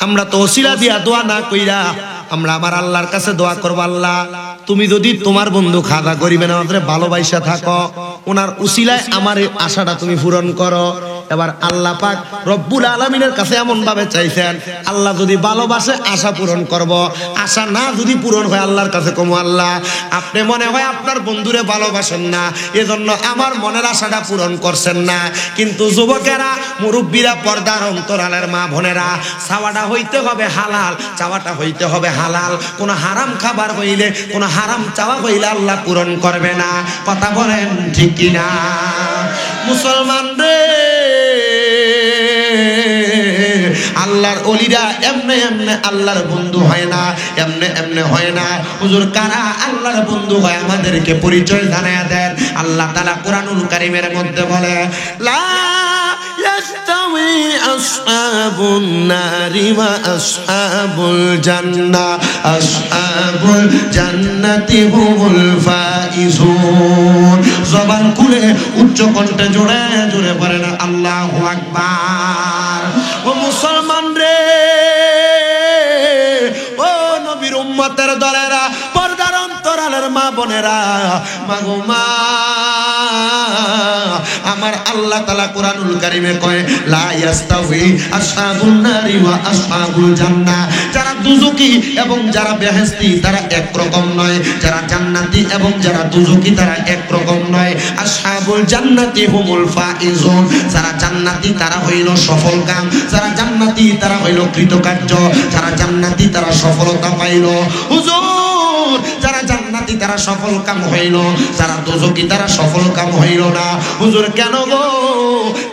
আমরা তো ওসিলা দিয়া দোয়া না কইরা আমরা আমার আল্লাহর কাছে দোয়া করব, আল্লাহ তুমি যদি তোমার বন্ধু খাজা গরিবের আমাদের ভালোবাসা থাকো, ওনার উসিলায় আমার এই আশাটা তুমি পূরণ করো। এবার আল্লাহ পাক রব্বুল আলামিনের কাছে এমন ভাবে চাইছেন, আল্লাহ যদি ভালোবাসে আশা পূরণ করব, আশা না যদি পূরণ হয় আল্লাহর কাছে কমু, আল্লাহ আপনি মনে হয় আপনার বন্ধুরে ভালোবাসেন না, এজন্য আমার মনের আশাটা পূরণ করছেন না। কিন্তু যুবকেরা, মুরব্বীরা, পর্দার অন্তরালের মা বোনেরা, চাওয়াটা হইতে হবে হালাল, চাওয়াটা হইতে হবে হালাল। কোন হারাম খাবার হইলে, কোন হারাম চাওয়া হইলে আল্লাহ পূরণ করবে না। কথা বলেন ঠিক কিনা? মুসলমান রে, আল্লাহর ওলিরা এমনে এমনে আল্লাহর বন্ধু হয় না, এমনে এমনে হয় না। হুজুর কারা আল্লাহর বন্ধু হয় আমাদেরকে পরিচয় জানায়া দেন। আল্লাহ তাআলা কুরআনুল কারীমের মধ্যে বলে, লা ইয়াস্তাউই আসহাবুন নারি ওয়া আসহাবুল জান্নাহ, আসহাবুল জান্নাতি হুমুল ফাইজুন। জবান খুলে উচ্চ কণ্ঠে জোরে জোরে বলেন আল্লাহু আকবার। ও মুসলমান রে, ও নবীর উম্মতের দলেরা, পর্দার অন্তরালের মা বোনেরা, মাগো মা, আমার আল্লাহ তাআলা কুরআনুল কারীমে কয়, লা ইয়াস্তাউই আসহাবুন নারি ওয়া আসহাবুল জান্নাহ। যারা দুজকি এবং যারা বেহেশতি তারা এক রকম নয়, যারা জান্নাতি এবং যারা দুজকি তারা এক রকম নয়। আসহাবুল জান্নাতি হুমুল ফাইজুন। যারা জান্নাতি তারা হইল সফলকাম, যারা জান্নাতি তারা হইল কৃতকার্য, যারা জান্নাতি তারা সফলতা পাইল। হুজুর, যারা জান্নাতি তারা সফল কাম হইল, যারা দোজকি তারা সফল কাম হইল না। হুজুর কেন গো,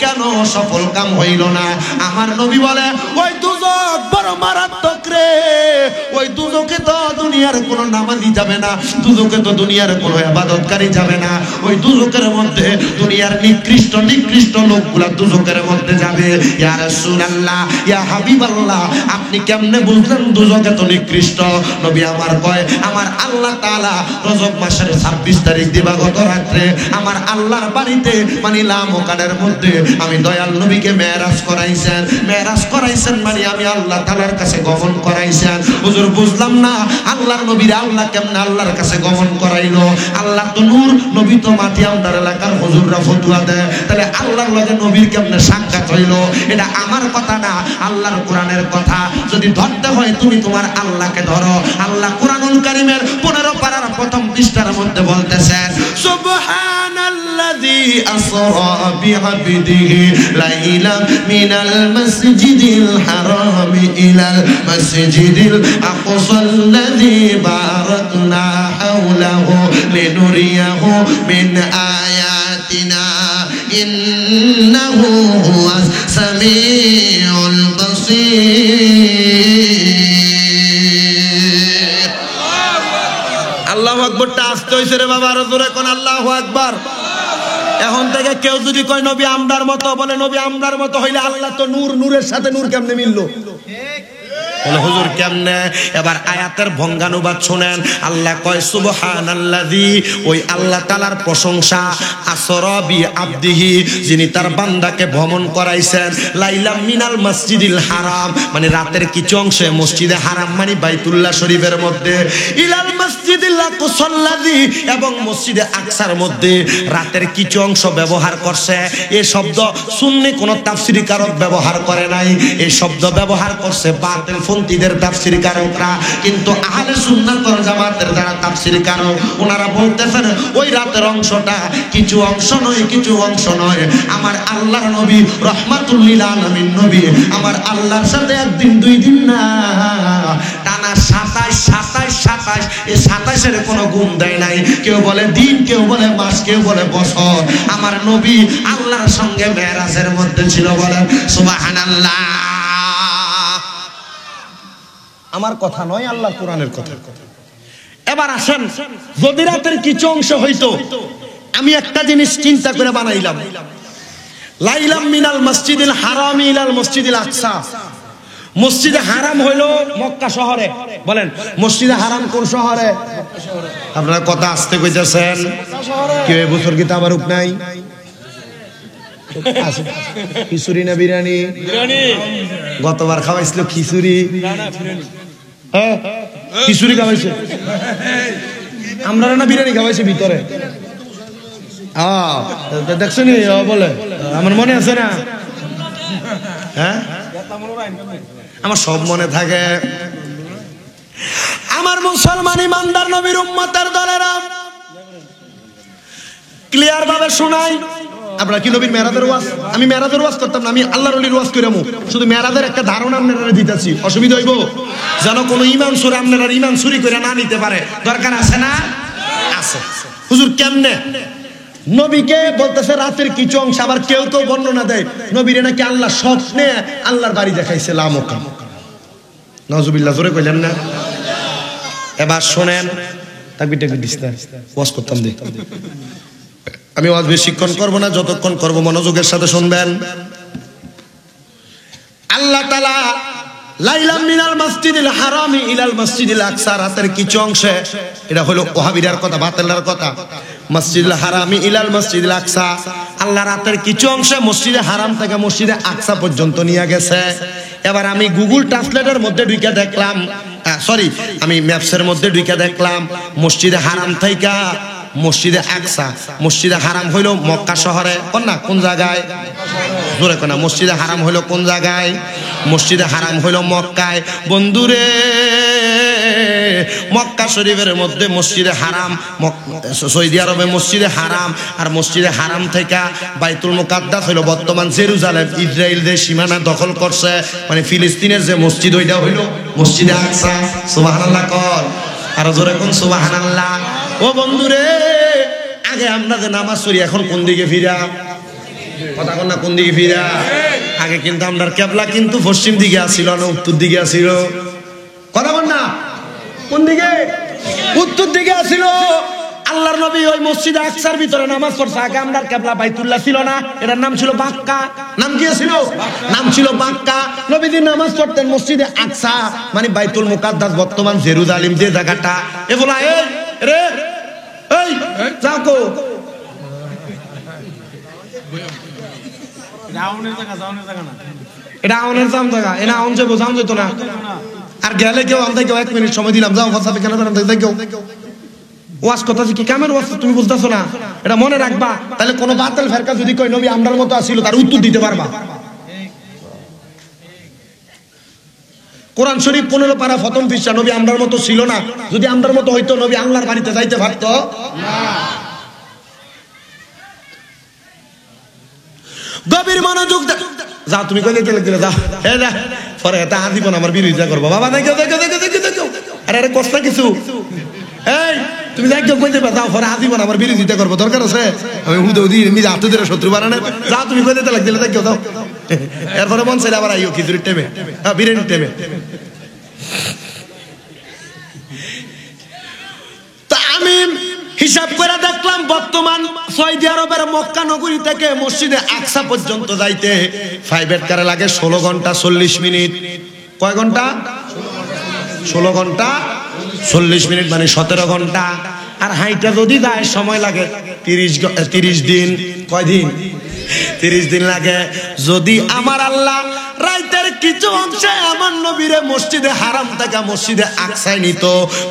কেন সফল কাম হইল না? আমার নবী বলে, ওই দুজক বড় মারাত্মক রে। ওই দুজকে তো দুনিয়ার কোনো নামাজি যাবে না, দুজকে তো দুনিয়ার কোনো ইবাদতকারী যাবে না। ওই দুজকের মধ্যে দুনিয়ার নিকৃষ্ট নিকৃষ্ট লোকগুলা দুজকের মধ্যে যাবে। ইয়া রাসূলুল্লাহ, ইয়া হাবিবাল্লাহ, আপনি কেমনে বুঝলেন দুজকে তো নিকৃষ্ট? নবী আমার কয়, আমার আল্লাহ তাআলা রজব মাসের 26 তারিখ দিবাগত রাত্রে আমার আল্লাহর বাড়িতে মানে লামকানের মধ্যে আমি দয়াল নবীকে মেরাজ করাইছেন। মেরাজ করাইছেন মানে আমি আল্লাহ তাআলার কাছে গমন করাইছেন। হুজুর বুঝলাম না, আল্লাহর নবীর আল্লাহ কেমনে আল্লাহর কাছে গমন করাইলো? আল্লাহ তো নূর, নবী তো মাটি। আমাদের এলাকার হুজুররা ফতোয়া দেয়, তাহলে আল্লাহর লগে নবীর কেমনে সাক্ষাৎ হইলো? এটা আমার কথা না, আল্লাহর কোরআনের কথা। যদি ধরতে হয় তুমি তোমার আল্লাহকে ধরো। আল্লাহ কুরআনুল কারীমের 15 পারার প্রথম পৃষ্ঠার মধ্যে বলতেছেন, সুবহানাল্লাযী আসরা বিআবদিহি লাইলাম মিনাল মাসজিদিল হারাম ইলাল মাসজিদিল আকসাল্লাযী বারাকনা হাওলাহু লিনুরিয়াহু মিন আয়াতিনা ইন্নাহু হুয়াস সামিউল বাসীর। আল্লাহু আকবারটা আসতে হইছে রে বাবা, আরো জোরে কোন আল্লাহু আকবার। এখন থেকে কেউ যদি কয় নবী আমরার মতো, বলে নবী আমরার মতো হইলে আল্লাহ তো নূর, নূরের সাথে নূর কেমনে মিললো? বলে হুজুর কেমনে? এবার আয়াতের ভঙ্গানুবাদ শুনেন। আল্লাহ কয় সুবহানাল্লাযী, ওই আল্লাহ তাআলার প্রশংসা, আসরা বি আবদিহি, যিনি তার বান্দাকে ভ্রমণ করাইছেন, লাইলাম মিনাল মসজিদিল হারাম, মানে রাতের কিছু অংশে মসজিদে হারাম মানে বাইতুল্লাহ শরীফের মধ্যে, ইলাল মসজিদিল আকসাল্লাযী, এবং মসজিদে আকসার মধ্যে রাতের কিছু অংশ ব্যবহার করছে। এই শব্দ সুন্নি কোন তাফসীরি কারক ব্যবহার করে নাই, এই শব্দ ব্যবহার করছে বাতিল পন্থীদের তাফসীরি কারকরা। কিন্তু আহলে সুন্নাত ওয়াল জামাতের যারা তাফসীরি কারক, ওনারা বলতেছেন ওই রাতের অংশটা কিছু অংশ নয়, কিছু অংশ নয়। আমার আল্লাহর নবী রাহমাতুল লিল আলামিন নবী আমার আল্লাহর সাথে একদিন দুই দিন না, টানা 27 এই 27-এর কোনো গুণ দেয় নাই। কেউ বলে দিন, কেউ বলে মাস, কেউ বলে বছর। আমার নবী আল্লাহর সঙ্গে মেরাজের মধ্যে ছিল। বলেন সুবহানাল্লাহ। আমার কথা নয়, আল্লাহ কোরআনের কথা। এবার আসেন, যদি রাতের কিছু অংশ হইতো, আমি একটা জিনিস চিন্তা করে বানাইলাম, লাইলাম মিনাল মসজিদিল হারাম ইলাল মসজিদিল আকসা। মসজিদে হারাম হইলো মক্কা শহরে। বলেন মসজিদে হারাম কোন শহরে? আপনারা কথা আসতে কইতেছেন, কি এই বছর কি তাবারুক নাই? আছে খিচুড়ি না বিরিয়ানি? গতবার খাওয়াইছিল খিচুড়ি, হ্যাঁ খিচুড়ি খাওয়াইছে। আমরা না বিরিয়ানি খাওয়াইছি ভিতরে, দেখছেন বলে, আমার মনে আছে না? হ্যাঁ আমার সব মনে থাকে। আমার মুসলমান ইমানদার নবীর উম্মতের দলেরা ক্লিয়ার ভাবে শোনাই। আপনারা কি নবীর মেরাজের ওয়াজ? আমি মেরাজের ওয়াজ করতাম না, আমি আল্লাহর ওলির ওয়াজ কইরামু। শুধু মেরাজের একটা ধারণা আপনারা দিতেছি, অসুবিধা হইব? যেন কোনো ইমান চুরি আপনারা ইমান চুরি করে না নিতে পারে, দরকার আছে না? আছে। হুজুর কেমনে নবীকে বলতেছে রাতের কিছু অংশ, আবার কেউ কেউ বর্ণনা দেয় নবীরে নাকি আল্লাহ স্বপ্নে আল্লাহর বাড়ি দেখাইছে লামকা। নাউজুবিল্লাহ, জোরে কইলেন না? এবার শোনেন, তাকবীর টাকবীর দিস না, ওয়াজ করতাম দে। আমি ওয়াজ বেশিক্ষণ করবো না, যতক্ষণ করবো মনোযোগের সাথে শুনবেন। আল্লাহ তাআলা লাইলাম মিনাল মাসজিদিল হারামি ইলাল মাসজিদিল আকসা, রাতের কিছু অংশে, এটা হলো ওয়াহাবিদের কথা, বাতিলদের কথা। মসজিদুল হারামি ইলাল মসজিদুল আকসা, আল্লাহ রাতের কিছু অংশে মসজিদে হারাম থেকে মসজিদে আকসা পর্যন্ত নিয়ে গেছে। এবার আমি গুগল ট্রান্সলেটরের মধ্যে ঢুকে দেখলাম, সরি আমি ম্যাপসের মধ্যে ঢুকে দেখলাম মসজিদে হারাম থেকে মসজিদে আকসা, মসজিদে হারাম হইল মক্কা শহরে, কোন না কোন জায়গায়? জোরে কোনা, মসজিদে হারাম হইল কোন জায়গায়? মসজিদে হারাম হইল মক্কায়। বন্ধুরে, মক্কা শরীফের মধ্যে মসজিদে হারাম, সৌদি আরবে মসজিদে হারাম, আর মসজিদে হারাম থেকে বাইতুল মুকাদ্দাস হইল বর্তমান জেরুজালেম, ইসরায়েল যে সীমানা দখল করছে, মানে ফিলিস্তিনের যে মসজিদ, ওইটা হইল মসজিদে আকসা। সুবহানাল্লাহ কর, আর জোরে কোন সুবহানাল্লাহ। ও বন্ধুরে, আগে আমরা যে নামাজ পড়ি এখন কোন দিকে ফিরা? কথা কন না, কোন দিকে ফিরা? আগে কিন্তু আমরা কেবলা কিন্তু পশ্চিম দিকে আসিল না উত্তর দিকে আসিল? কথা বল না, কোন দিকে? উত্তর দিকে আসিল। আল্লাহর নবী ওই মসজিদে আকসার ভিতরে নামাজ পড়ছে। আগে আমরা কেবলা বাইতুল্লাহ ছিল না, এটার নাম ছিল বাক্কা। নাম কি ছিল? নাম ছিল বাক্কা। নবীজি নামাজ পড়তেন মসজিদে আকসা, মানে বাইতুল মুকাদ্দাস, বর্তমান জেরুজালেম যে জায়গাটা। এ বলা এই রে, এই যাও কো, এটা আউনের জাম জায়গা, এটা আউন যাবো, জাম যেত না। আর গেলে কেউ আনতে কেউ 1 মিনিট সময় দিলাম, যাও হোয়াটসঅ্যাপে কেন কেউ ওয়াজ কথা কি কামের ওয়াজ তুমি বুঝতেছো না? এটা মনে রাখবা, তাহলে কোনো বাতিল ফেরকা যদি কই নবী আমরার মতো আসিল, তার উত্তর দিতে পারবা। কোরআন শরীফ 15 পারা প্রথম পৃষ্ঠা, নবী আমরার মতো ছিল না। যদি আমরার মতো হইতো নবী আল্লাহর বাড়িতে যাইতে পারতো না। গভীর মনোযোগ যাও, তুমি কই দিতে লাগলে যাও, হে যা পরে এটা আজীবন আমার বিরোধিতা করবো। বাবা দেখো দেখো দেখো দেখো দেখো, আরে আরে কষ্ট কিছু, এই তুমি যাই কেউ কই দেবে, যাও পরে আজীবন আমার বিরোধিতা করবো, দরকার আছে? আমি হুদি নিজে হাতে ধরে শত্রু বানানো, যাও তুমি কই দিতে লাগলে দেখো যাও। এরপরে মন চাইলে আবার আইও খিচুড়ির টেমে, হ্যাঁ বিরিয়ানির টেমে। তা আমি হিসাব করে দেখলাম বর্তমান সৌদি আরবের মক্কা নগরী থেকে মসজিদে আকসা পর্যন্ত যাইতে প্রাইভেট কারে লাগে 16 ঘন্টা 40 মিনিট। কয় ঘন্টা? 16 ঘন্টা 40 মিনিট, মানে 17 ঘন্টা। আর হাইটা যদি যায় সময় লাগে 30 দিন। কয় দিন? 30 দিন লাগে। যদি আমার আল্লাহ রাইতের কিছু অংশে আমার নবীরে মসজিদে হারাম থেকে মসজিদে আকসায় নিত,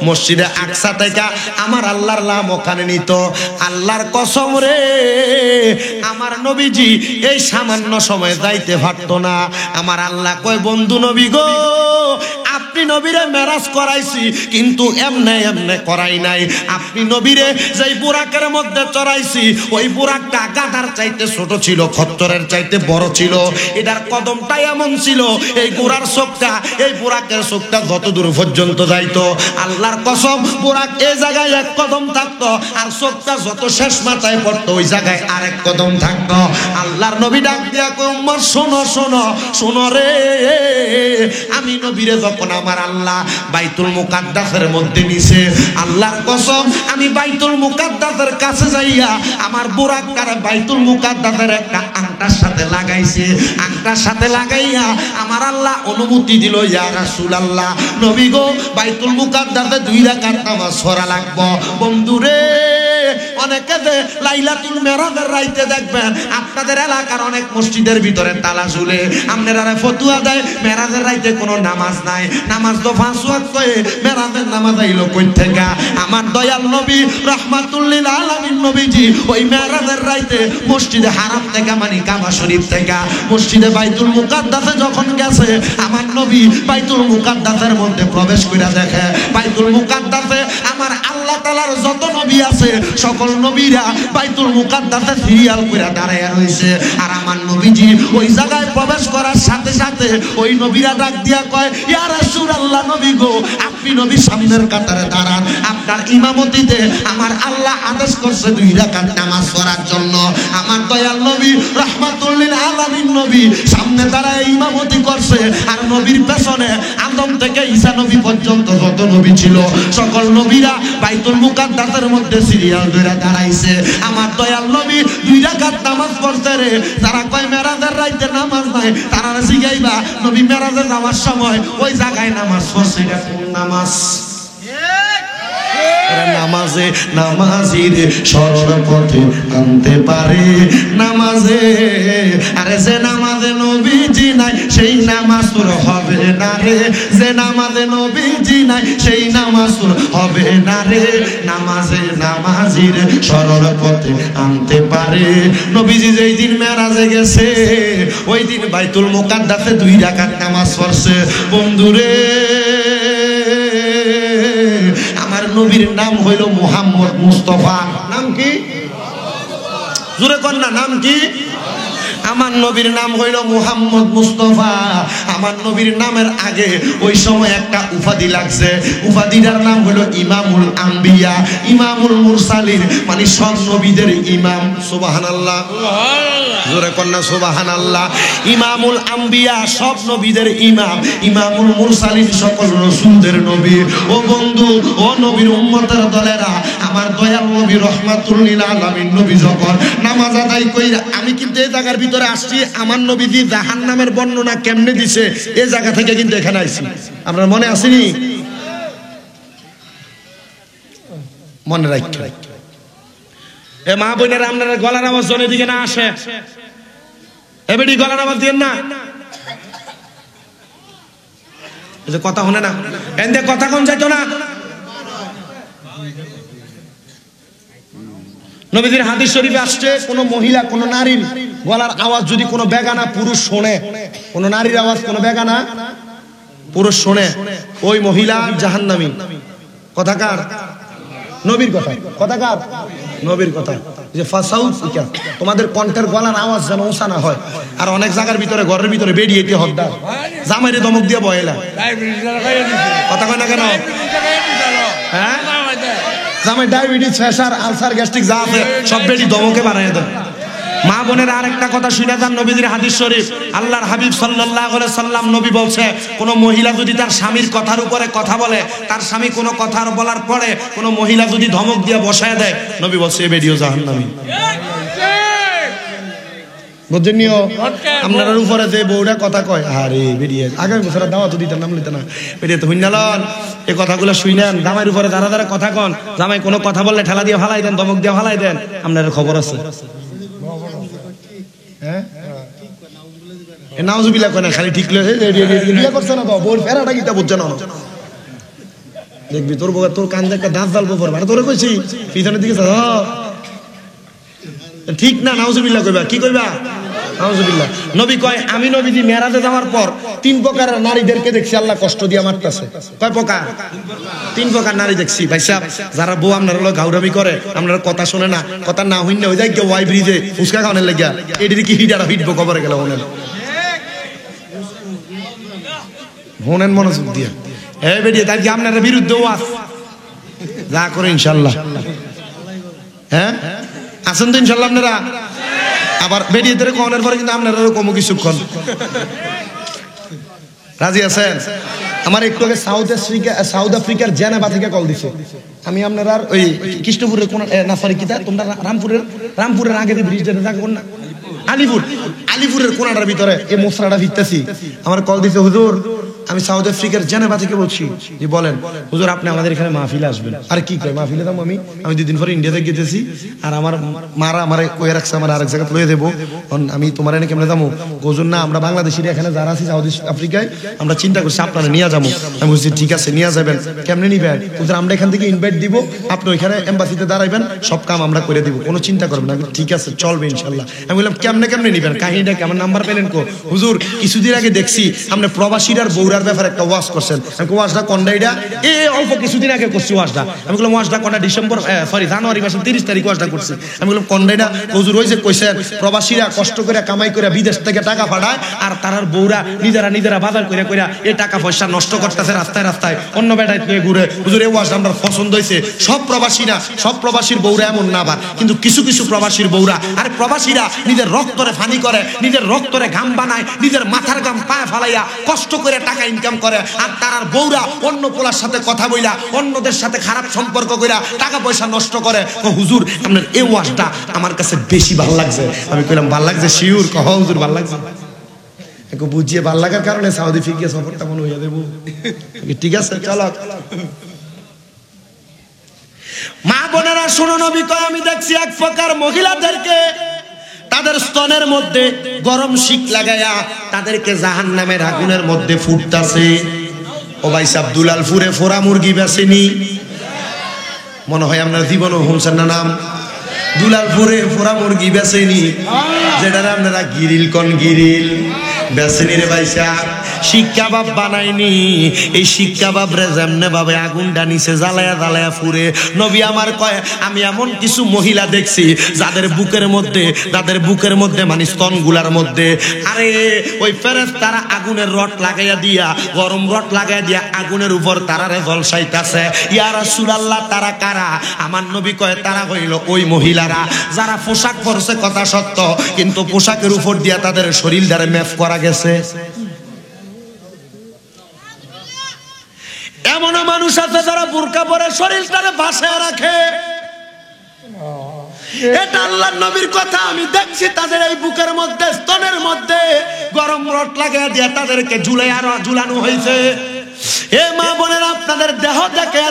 মসজিদে আকসা থেকে আমার আল্লাহর নাম ওখানে নিত, আল্লাহর কসম রে আমার নবীজি এই সামান্য সময় যাইতে পারতো না। আমার আল্লাহ কয়, বন্ধু নবী গো, আপনি নবীরে মেরাজ করাইছি, কিন্তু এমনে এমনে করাই নাই। আপনি নবীরে যেই বুরাকের মধ্যে চড়াইছি, ওই বুরাকটা গাধার চাইতে ছোট ছিল, খচ্চরের চাইতে বড় ছিল। এটার কদমটা এমন ছিল, এই গোড়ার চোখটা, এই বুরাকের চোখটা যত দূর পর্যন্ত যাইতো, আল্লাহর কসম বুরাক এই জায়গায় 1 কদম থাকতো, আর চোখটা যত শেষ মাথায় পড়তো ওই জায়গায় আরেক কদম থাকতো। আল্লাহর নবী ডাক দিয়া কই, উম্মত শোনো শোনো শোনো রে, আমি নবীরে যখন আমার আল্লাহ বাইতুল মুকাদ্দাসের মধ্যে নিছে, আল্লাহর কসম আমি বাইতুল মুকাদ্দাসের কাছে যাইয়া আমার বুরাকটারে বাইতুল মুকাদ্দাসের একটা আংটার সাথে লাগাইছে। আংটার সাথে লাগাইয়া আমার আল্লাহ অনুমতি দিল, ইয়া রাসূলুল্লাহ, নবী গো বাইতুল মুকাদ্দাসে 2 রাকাত নামাজ পড়া লাগবে। বন্ধুরে, অনেকে যে লাইলাতুল মেরাজের রাইতে দেখবেন আপনাদের এলাকার অনেক মসজিদের ভিতরে তালা ঝুলে, আপনারা ফতুয়া দেয় মেরাজের রাইতে কোনো নামাজ নাই, নামাজ তো 5 ওয়াক্ত, মেরাজের নামাজ আইলো কই থেকে? আমার দয়াল নবী রাহমাতুল লিল আলামিন নবীজি ওই মেরাজের রাইতে মসজিদে হারাম থেকে মানে কাবা শরীফ থেকে মসজিদে বাইতুল মুকাদ্দাসে যখন গেছে, আমার নবী বাইতুল মুকাদ্দাসের মধ্যে প্রবেশ করে দেখে বাইতুল মুকাদ্দাসে আমার আল্লাহ তাআলার যত নবী আছে সকল নবীরা বাইতুল মুকাদ্দাসে সিরিয়াল করে দাঁড়ায় রয়েছে। আর আমার নবীজি ওই জায়গায় প্রবেশ করার সাথে সাথে ওই নবীরা ডাক দিয়া কয়, ইয়া রাসূলুল্লাহ, নবী গো, আপনি নবী সামনের কাতারে দাঁড়ান, আপনার ইমামতিতে আমার আল্লাহ আদেশ করছে 2 রাকাত নামাজ পড়ার জন্য। আমার দয়াল নবী রাহমাতুল লিল আলামিন নবী সামনে দাঁড়ায় ইমামতি করছে, আর নবীর পেছনে আদম থেকে ঈসা নবী পর্যন্ত যত নবী ছিল সকল নবীরা বাইতুল মুকাদ্দাসের মধ্যে সিরিয়াল ধরে দাঁড়াইছে। আমার দয়াল নবী 2 রাকাত নামাজ পড়ছে রে। যারা কয় মেরাজের রাইতে নামাজ নাই, তারা শিখাইবা নবী মেরাজে যাওয়ার সময় ওই জায়গায় নামাজ পড়ছে, এটা কোন নামাজ? নামাজে নামাজির সরল পথে আনতে পারে নামাজে, আরে যে নামাজে নবীজি নাই সেই নামাজ তোর হবে না রে, যে নামাজে নবীজি নাই সেই নামাজ তোর হবে না রে, নামাজে নামাজির সরল পথে আনতে পারে। নবীজি যেই দিন মেরাজে গেছে ওই দিন বাইতুল মুকাদ্দাসে 2 রাকাত নামাজ পড়ছে। বন্ধুরে, আমার নবীর নাম হইল মুহাম্মদ মুস্তাফা। নাম কি? জোরে কর না, নাম কি? আমার নবীর নাম হইল মুহাম্মদ মুস্তাফা। আমার নবীর নামের আগে ওই সময় একটা উপাধি লাগছে, উপাধিটার নাম হইল ইমামুল আম্বিয়া, ইমামুল মুরসালিন, মানে সব নবীদের ইমাম। সুবহানাল্লাহ, জোরে কর না সুবহানাল্লাহ। ইমামুল আম্বিয়া, সব নবীদের ইমাম, ইমামুল মুরসালিন, সকল রাসূলদের নবী। ও বন্ধু, ও নবীর উম্মতের দলেরা, আমার দয়াল নবী রাহমাতুল লিল আলামিন নবী যখন নামাজ আদায় কইরা, আমি কিন্তু এই জায়গার ভিতরে আসছি, আমার নবীজি জাহান্নামের বর্ণনা কেমনে দিছে এই জায়গা থেকে কিন্তু এখানে আইছি। আপনার মনে আসেনি? মনে রাখতে এ মা বোনেরা, আপনারা গলার আওয়াজ জনের দিকে না আসে, এবারে গলার আওয়াজ দিয়েন না, এই যে কথা হনে না, এন্ডে কথা কোন যাইতো না। নবীজির হাদিস শরীফে আসছে, কোন মহিলা কোন নারীর গলার আওয়াজ যদি কোনো বেগানা পুরুষ শোনে, কোন নারীর আওয়াজ কোন বেগানা পুরুষ শোনে, ওই মহিলা জাহান্নামী। কথা কার? নবীর কথা। কথা কার? নবীর কথা। যে ফাসাউকা, তোমাদের কণ্ঠের গলার আওয়াজ যেন ওসা না হয়। আর অনেক জায়গার ভিতরে ঘরের ভিতরে বেরিয়ে দিয়ে হদ্দার জামাইরে ধমক দিয়ে বয়লা। কথা কয় না কেন? হ্যাঁ, জামাই ডায়াবেটিস, প্রেসার, আলসার, গ্যাস্ট্রিক যা আছে সব বেডি ধমকে বানায় দেয়। মা বোনের আরেকটা কথা শুনে যান, নবীজির হাদিস শরীফ, আল্লাহর হাবিব সাল্লাল্লাহু আলাইহি সাল্লাম নবী বলছে, কোন মহিলা যদি তার স্বামীর কথার উপরে কথা বলে, তার স্বামী কোনো কথা বলার পরে কোন মহিলা যদি ধমক দিয়ে বসায় দেয়, নবী বলছে এ বেডিও জাহান্নামী। বুঝছেন নিও? আপনার উপরে যে বউটা কথা কয়, আরে বেরিয়ে আগামী বছর দাওয়াত দিতেন, নাম লিতে না, বেরিয়ে তো হুইনালন এই কথাগুলো শুইনেন। জামাইয়ের উপরে যারা যারা কথা কন, জামাই কোনো কথা বললে ঠেলা দিয়ে ফালাই দেন, ধমক দিয়ে ফালাই দেন, আপনার খবর আছে? হ্যাঁ, নাউজুবিল্লাহ কয় না, খালি ঠিক বিয়ে করছে না তো, বউর ফেরাটা গীতা বুঝছে না। দেখবি তোর বউ, তোর কান্দে একটা দাঁত জ্বালবো পড়বে, তোরে কইছি পিছনের দিকে ঠিক না। নাউজুবিল্লাহ কইবা, কি কইবা? নাউজুবিল্লাহ। নবী কয়, আমি নবীজি মেরাজে যাওয়ার পর 3 প্রকারের নারীদেরকে দেখছি আল্লাহ কষ্ট দিয়ে মারতেছে। কয় প্রকার? 3 প্রকার নারী দেখছি। ভাই সাহেব, যারা বউ আপনার হলো ঘাউরামি করে, আপনার কথা শুনে না, কথা না হইন না, ওই যায় কেউ ওয়াই ব্রিজে ফুচকা খাওয়ানোর লেগিয়া এটি কি হিটারা হিটবো কবরে গেল। হোনেন মনোযোগ দিয়ে, হ্যাঁ বেরিয়ে তাই কি আপনার বিরুদ্ধে ওয়াজ যা করে ইনশাল্লাহ। হ্যাঁ, আসেন তো ইনশাল্লাহ আপনারা। আবার বেরিয়ে ধরে কনের পরে কিন্তু আপনারা কম কিছুক্ষণ রাজি আছেন? আমার একটু আগে সাউথ আফ্রিকার জেনেভা থেকে কল দিছে। আমি আপনার ওই কৃষ্ণপুরের কোন না, সরি কিতা, তোমরা রামপুরের আগে যে ব্রিজটা থাকে কোন না, আলিপুরের কোনাটার ভিতরে এই মোসরাটা ফিরতেছি। আমার কল দিছে, হুজুর আমি সাউথ আফ্রিকার জেনেভা থেকে বলছি। জি বলেন হুজুর, আপনি আমাদের এখানে মাহফিলে আসবেন। আর কি কয় মাহফিলে দাম? আমি 2 দিন পরে ইন্ডিয়াতে গেতেছি, আর আমার মারা আমার কয়ে রাখছে আমার আরেক জায়গায় লয়ে দেবো, আমি তোমার এনে কেমনে যাবো? হুজুর না, আমরা বাংলাদেশিরা এখানে যারা আছি সাউথ আফ্রিকায়, আমরা চিন্তা করছি আপনারা নিয়ে যাবো। আমি বলছি ঠিক আছে নিয়ে যাবেন। কেমনে নিবেন? হুজুর আমরা এখান থেকে ইনভাইট দিব, আপনি ওইখানে এম্বাসিতে দাঁড়াইবেন, সব কাম আমরা করে দিব, কোনো চিন্তা করবেন না। ঠিক আছে চলবে ইনশাল্লাহ। আমি বললাম কেমনে নিবেন, কাহিনীটা কেমন, নাম্বার পেলেন কো? হুজুর কিছুদিন আগে দেখছি আমরা প্রবাসীর আর বৌরার ব্যাপারে একটা ওয়াজ করছেন। আমি ওয়াজটা কন্ডাইডা অল্প কিছুদিন আগে করছি ওয়াজটা। আমি বললাম ওয়াজটা কন্ডা জানুয়ারি মাসের 30 তারিখ ওয়াজটা করছি। আমি বললাম কন্ডাইডা হুজুর ওই যে কইছেন প্রবাসীরা কষ্ট করে কামাই করে বিদেশ থেকে টাকা পাঠায়, আর তারার বৌরা নিজেরা বাজার করে এই টাকা পয়সা নষ্ট করতেছে রাস্তায় অন্য বেটায় ঘুরে। হুজুর এই ওয়াজটা আমরা পছন্দ হয়েছে। সব প্রবাসীর বৌরা এমন না, আবার কিন্তু কিছু প্রবাসীর বৌরা, আর প্রবাসীরা নিজের রক্তরে ফানি করে, নিজের রক্তরে ঘাম বানায়, নিজের মাথার ঘাম পায়ে ফালাইয়া কষ্ট করে টাকা ইনকাম করে, আর তারার বৌরা অন্য পোলার সাথে কথা বইলা অন্যদের সাথে খারাপ সম্পর্ক কইরা টাকা পয়সা নষ্ট করে। হুজুর আপনার এই ওয়াজটা আমার কাছে বেশি ভালো লাগছে। আমি কইলাম ভালো লাগছে শিওর? কহ হুজুর ভালো লাগছে। বুঝিয়ে ভালো লাগার কারণে সাউদি ফিকে সফরটা মনে হইয়া দেবো। ঠিক আছে চলো। মা বোনেরা শোনো, নবী কয় আমি দেখছি এক প্রকার মহিলাদেরকে তাদের স্তনের মধ্যে গরম শিক লাগাইয়া তাদেরকে জাহান্নামের আগুনের মধ্যে ফুটতাছে। ও ভাই সাহেব দুলালপুরে ফোরা মুরগি বেচেনি? মনে হয় আপনার জীবনও শুনছেন না নাম। দুলালপুরে ফোরা মুরগি বেচেনি, যেটা আপনারা গিরিল কন গিরিল বেচেনি রে ভাই সাহেব। শিক কাবাব বানায়নি, এই শিক কাবাব রে যেমনে ভাবে আগুনটা নিচে জ্বালায়া ফুরে। নবী আমার কয় আমি এমন কিছু মহিলা দেখছি যাদের বুকের মধ্যে মানে স্তনগুলার মধ্যে আরে ওই ফেরেশতারা আগুনের রড লাগাইয়া দিয়া, গরম রড লাগাইয়া দিয়া আগুনের উপর তারারে ঝলসাইতাছে। ইয়া রাসূলুল্লাহ তারা কারা? আমার নবী কয় তারা হইল ওই মহিলারা যারা পোশাক পরছে কথা সত্য, কিন্তু পোশাকের উপর দিয়া তাদের শরীর দ্বারা মেফ করা গেছে। এমন মানুষ আছে যারা বুরকা পরে শরীরটারে বাঁচায় রাখে। এটা আল্লাহর নবীর কথা। আমি দেখছি তাদের এই বুকের মধ্যে স্তনের মধ্যে গরম রড লাগিয়ে দিয়ে তাদেরকে ঝুলানো হয়েছে। এ মা বোনেরা, আপনাদের দেহ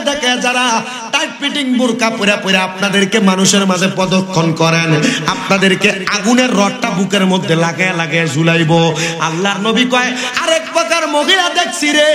দেখে যারা টাইট ফিটিং বুরকা পরে আপনাদেরকে মানুষের মাঝে প্রদক্ষণ করেন, আপনাদেরকে আগুনের রডটা বুকের মধ্যে লাগায় ঝুলাইবো। আল্লাহর নবী কয় আরেক প্রকার মহিলা দেখছি রে,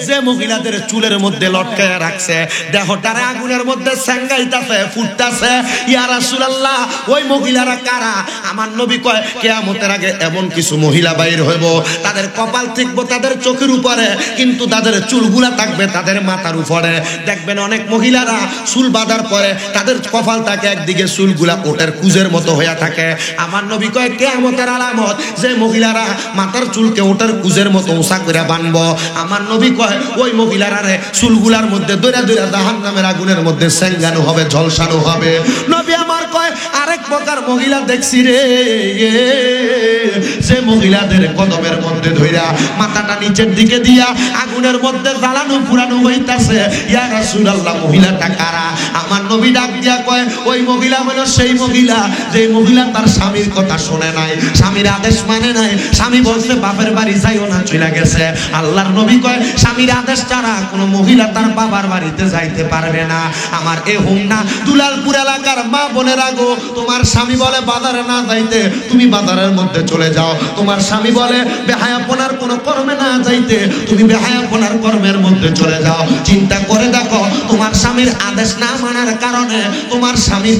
যে মহিলাদের চুলের মধ্যে লটকায় রাখছে, দেহটারে আগুনের মধ্যে সেঙ্গাইতাছে, ফুটতাছে। ইয়া রাসূলুল্লাহ ওই মহিলারা কারা? আমার নবী কয় কিয়ামতের আগে এমন কিছু মহিলা বাইর হইব, তাদের কপাল থাকবে তাদের চোখের উপরে, কিন্তু তাদের চুলগুলা থাকবে তাদের মাথার উপরে। দেখবেন অনেক মহিলারা চুল বাঁধার পরে তাদের কপালটাকে একদিকে চুলগুলা ওটার কুজের মতো হয়ে থাকে। আমার নবী কয় কিয়ামতের আলামত যে মহিলারা মাথার চুলকে ওটার কুজের মতো উঁচা করে বানবো, আমার নবী কয় ওই মহিলারা চুলগুলার মধ্যে দইরা জাহান্নামের আগুনের মধ্যে সেঙ্গানো হবে, ঝলসানো হবে। নবী আমার কয় আরেক প্রকার মহিলা দেখছি রে, যে মহিলাদের কদমের মধ্যে ধইরা মাথাটা নিচের দিকে দিয়া আগুনের মধ্যে জ্বালানো পুরানো হইতাছে। ইয়া রাসূলুল্লাহ মহিলাটা কারা? আমার নবী ডাক দিয়া কয় ওই মহিলা হলো সেই মহিলা যে মহিলা তার স্বামীর কথা শুনে নাই, স্বামীর আদেশ মানে নাই। স্বামী বলছে বাপের বাড়ি যাইও না, চলে গেছে। আল্লাহর নবী কয় স্বামীর আদেশ ছাড়া কোনো মহিলা তার বাবার বাড়িতে যাইতে পারবে না। আমার এ হুম না দুলালপুর এলাকার মা বোনেরা গো, তোমার স্বামী বলে বাজারে না যাইতে, তুমি বাজারের মধ্যে চলে যাও। তোমার স্বামী বলে বেহায়াপনার কোনো কর্মে না যাইতে, তুমি বেহায়াপনার কর্মের মধ্যে চলে যাও। চিন্তা করে দেখো, তোমার স্বামীর আদেশ না মানার কারণে, তোমার স্বামীর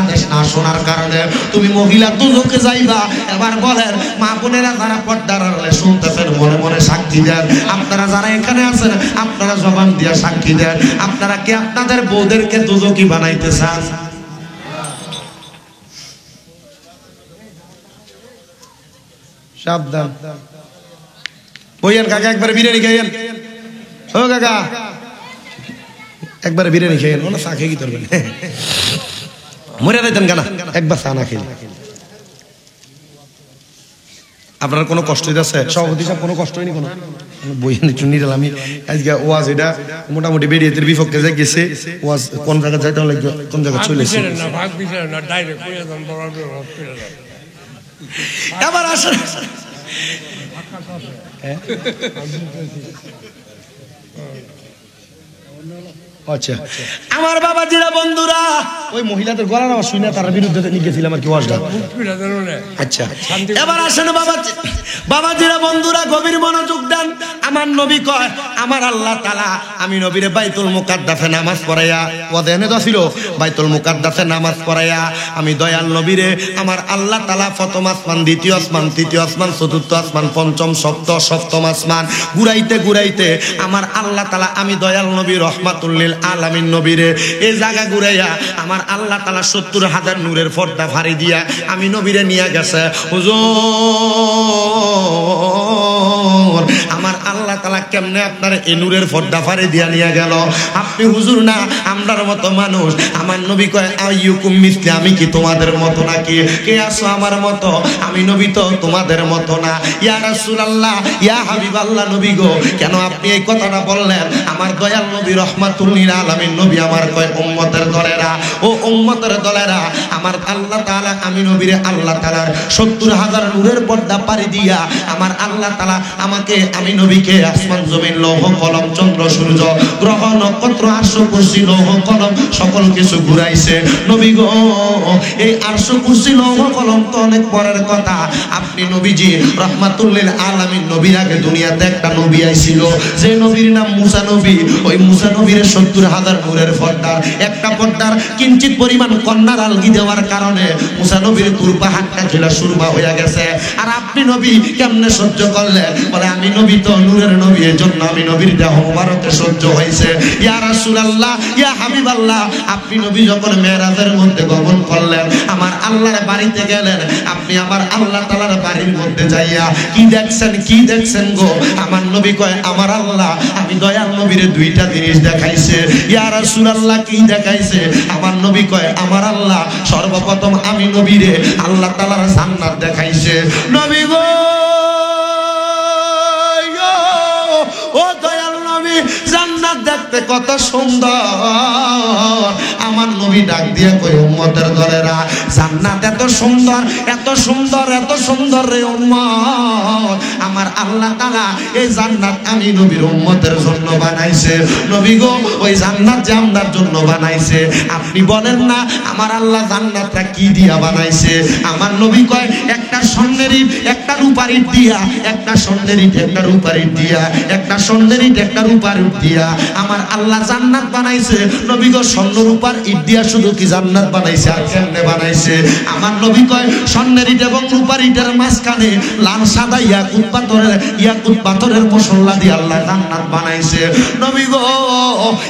আদেশ না শোনার কারণে তুমি মহিলা দুজকে যাইবা। এবার বলেন মা বোনেরা যারা পর্দার আড়ালে শুনতেছেন, মনে মনে সাক্ষী দেন। আপনারা যারা এখানে আছেন, আপনারা জবান দিয়া সাক্ষী দেন। আপনারা কি আপনাদের বউদেরকে দুজকি বানাইতে চান? সাবধান বইয়েন কাকা, একবারে বিরিয়ানি খাইয়েন। ও কাকা একবারে বিরিয়ানি খাইয়েন, ওনা চা খেয়ে কি করবেন? মরে যাইতেন কেনা একবার চা না খেয়ে। আপনার কোনো কষ্ট হইতেছে? সভাপতি সাহেব কোনো কষ্ট হয়নি? কোনো বইয়েন একটু নিরাল। আমি আজকে ওয়াজ এটা মোটামুটি বেরিয়েতে বিপক্ষে যাই গেছে। ওয়াজ কোন জায়গায় যাইতে লাগবে, কোন জায়গায় চলেছে। এবার আসেন আচ্ছা আমার বাবাজিরা বন্ধুরা ওই মহিলাদের গলার আওয়াজ শুনে তার বিরুদ্ধে নিয়ে গেছিলাম আর কি ওয়াজটা। আচ্ছা এবার আসেন বাবাজিরা বন্ধুরা গভীর মনোযোগ দেন। আমার নবী কয় আমার আল্লাহ তাআলা আমি নবীরে বাইতুল মুকাদ্দাসে নামাজ পড়াইয়া ওয়াদেনে দছিল বাইতুল মুকাদ্দাসে নামাজ পড়াইয়া আমি দয়াল নবীরে আমার আল্লাহ তাআলা প্রথম আসমান দ্বিতীয় আসমান তৃতীয় আসমান চতুর্থ আসমান পঞ্চম সপ্তম আসমান ঘুরাইতে ঘুরাইতে আমার আল্লাহ তাআলা আমি দয়াল নবী রহমাতুল লিল আলামিন নবীরে এই জায়গা ঘুরাইয়া আমার আল্লাহ তাআলা ৭০,০০০ নূরের পর্দা ফাড়ি দিয়া আমি নবীরে নিয়ে গেছে। হুজুর আমার আল্লাহ তাআলা কেমনে আপনার এই নূরের পর্দা ফাড়ি দিয়া নিয়ে গেল? আপনি হুজুর না আমরার মতো মানুষ। আমার নবী কয় আইয়ুকুম মিসলি, আমি কি তোমাদের মতো নাকি? কে আছো আমার মতো? আমি নবী তো তোমাদের মতো না। ইয়া রাসূলুল্লাহ ইয়া হাবিবাল্লাহ নবী গো, কেন আপনি এই কথাটা বললেন? আমার দয়াল নবী রহমাতুল লিল আলামিন নবী আমার কয় উম্মতের দলেরা, ও উম্মতের দলেরা, আমার আল্লাহ তাআলা আমি নবীরে আল্লাহ তাআলার ৭০,০০০ নূরের পর্দা পাড়ি দিয়া আমার আল্লাহ তাআলা আমাকে আমি নবীকে আসমান জমিন লৌহ কলম চন্দ্র সূর্য গ্রহ নক্ষত্র আরশ কুরসি লৌহ কলম সকল কিছু ঘুরাইছে। নবী গো এই আরশ কুরসি লৌহ কলম তো অনেক পরের কথা। আপনি নবীজি রহমাতুল লিল আলামিন নবীর আগে দুনিয়াতে একটা নবী আইছিল, যে নবীর নাম মুসা নবী। ওই মুসা নবীর ৭০,০০০ নূরের পর্দার একটা পর্দার কিঞ্চিত পরিমাণ কন্যার আলগি দেওয়ার কারণে মুসা নবীর তুর পাহাড়টা ঝিলা সুরমা হয়ে গেছে। আর আপনি নবী কেমনে সহ্য করলেন? বলে আমি নবী তো নূরের নবী, এর জন্য আমি নবীর দেহ মোবারকে সহ্য হয়েছে। ইয়া রাসূলুল্লাহ ইয়া হাবিবাল্লাহ, আপনি নবী যখন মেরাজের মধ্যে গমন করলেন, আমার আল্লাহর বাড়িতে গেলেন, আপনি আমার আল্লাহ তাআলার বাড়ির মধ্যে যাইয়া কি দেখছেন গো? আমার নবী কয় আমার আল্লাহ আমি দয়াল নবীরে দুইটা জিনিস দেখাইছে। ইয়া রাসূলুল্লাহ কি দেখাইছে? আমার নবী কয় আমার আল্লাহ সর্বপ্রথম আমি নবীরে আল্লাহ তাআলার জান্নাত দেখাইছে। নবী গো ও দয়াল নবী, জান্নাত দেখতে কত সুন্দর। আমার নবী ডাক দিয়ে কই উম্মতের দলেরা, জান্নাত এত সুন্দর এত সুন্দর এত সুন্দর রে উম্মত, আমার আল্লাহ তাআলা এই জান্নাত আমি নবীর উম্মতের জন্য বানাইছে। নবী গো ওই জান্নাত যে আপনার জন্য বানাইছে, আপনি বলেন না আমার আল্লাহ জান্নাতটা কি দিয়া বানাইছে? আমার নবী কয় একটা স্বর্ণের ইট একটা রূপার ইট দিয়া, একটা স্বর্ণের ইট একটা রূপার ইট দিয়া, একটা স্বর্ণের ইট একটা রূপার ইট দিয়া আমার আল্লাহ জান্নাত বানাইছে। নবী গো স্বর্ণ রূপার ইট দিয়া শুধু কি জান্নাত বানাইছে, আর কেমনে বানাইছে? আমার নবী কয় স্বর্ণের ইট এবং রূপার ইটের মাঝখানে লাল সাদা ইয়াকুত পাথরের মশলা দিয়ে আল্লাহ জান্নাত বানাইছে। নবী গো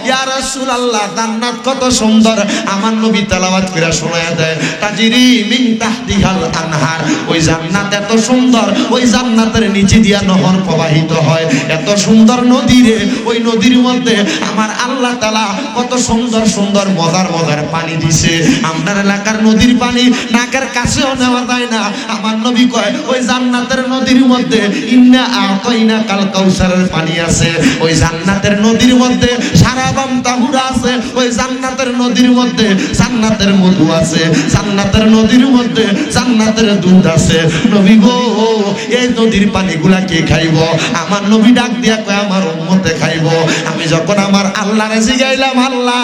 ইয়া রাসূলুল্লাহ জান্নাত কত সুন্দর। আমার নবী তেলাওয়াত করে শোনায় দেয় তাজরি মিন তাহতিহাল আনহার, ওই জান্নাত এত সুন্দর, ওই জান্নাতের নিচে দিয়া নহর প্রবাহিত হয়। এত সুন্দর নদী রে, ওই নদীর মধ্যে আমার আল্লাহ তাআলা কত সুন্দর সুন্দর মজার মজার পানি দিছে। আমাদের এলাকার নদীর পানি নাকের কাছেও নেওয়া যায় না। আমার নবী কয় ওই জান্নাতের নদীর মধ্যে ইন্না আতাইনা কাল কাউসারের পানি আছে। ওই জান্নাতের নদীর মধ্যে সারাবাম তাহুরা আছে। ওই জান্নাতের নদীর মধ্যে জান্নাতের মধু আছে। জান্নাতের নদীর মধ্যে জান্নাতের দুধ আছে। নবী গো এই নদীর পানিগুলা কে খাইব? আমার নবী ডাক দিয়া কয় আমার উম্মতে খাইব। আমি যখন আমার আল্লাহরে জিগাইলাম আল্লাহ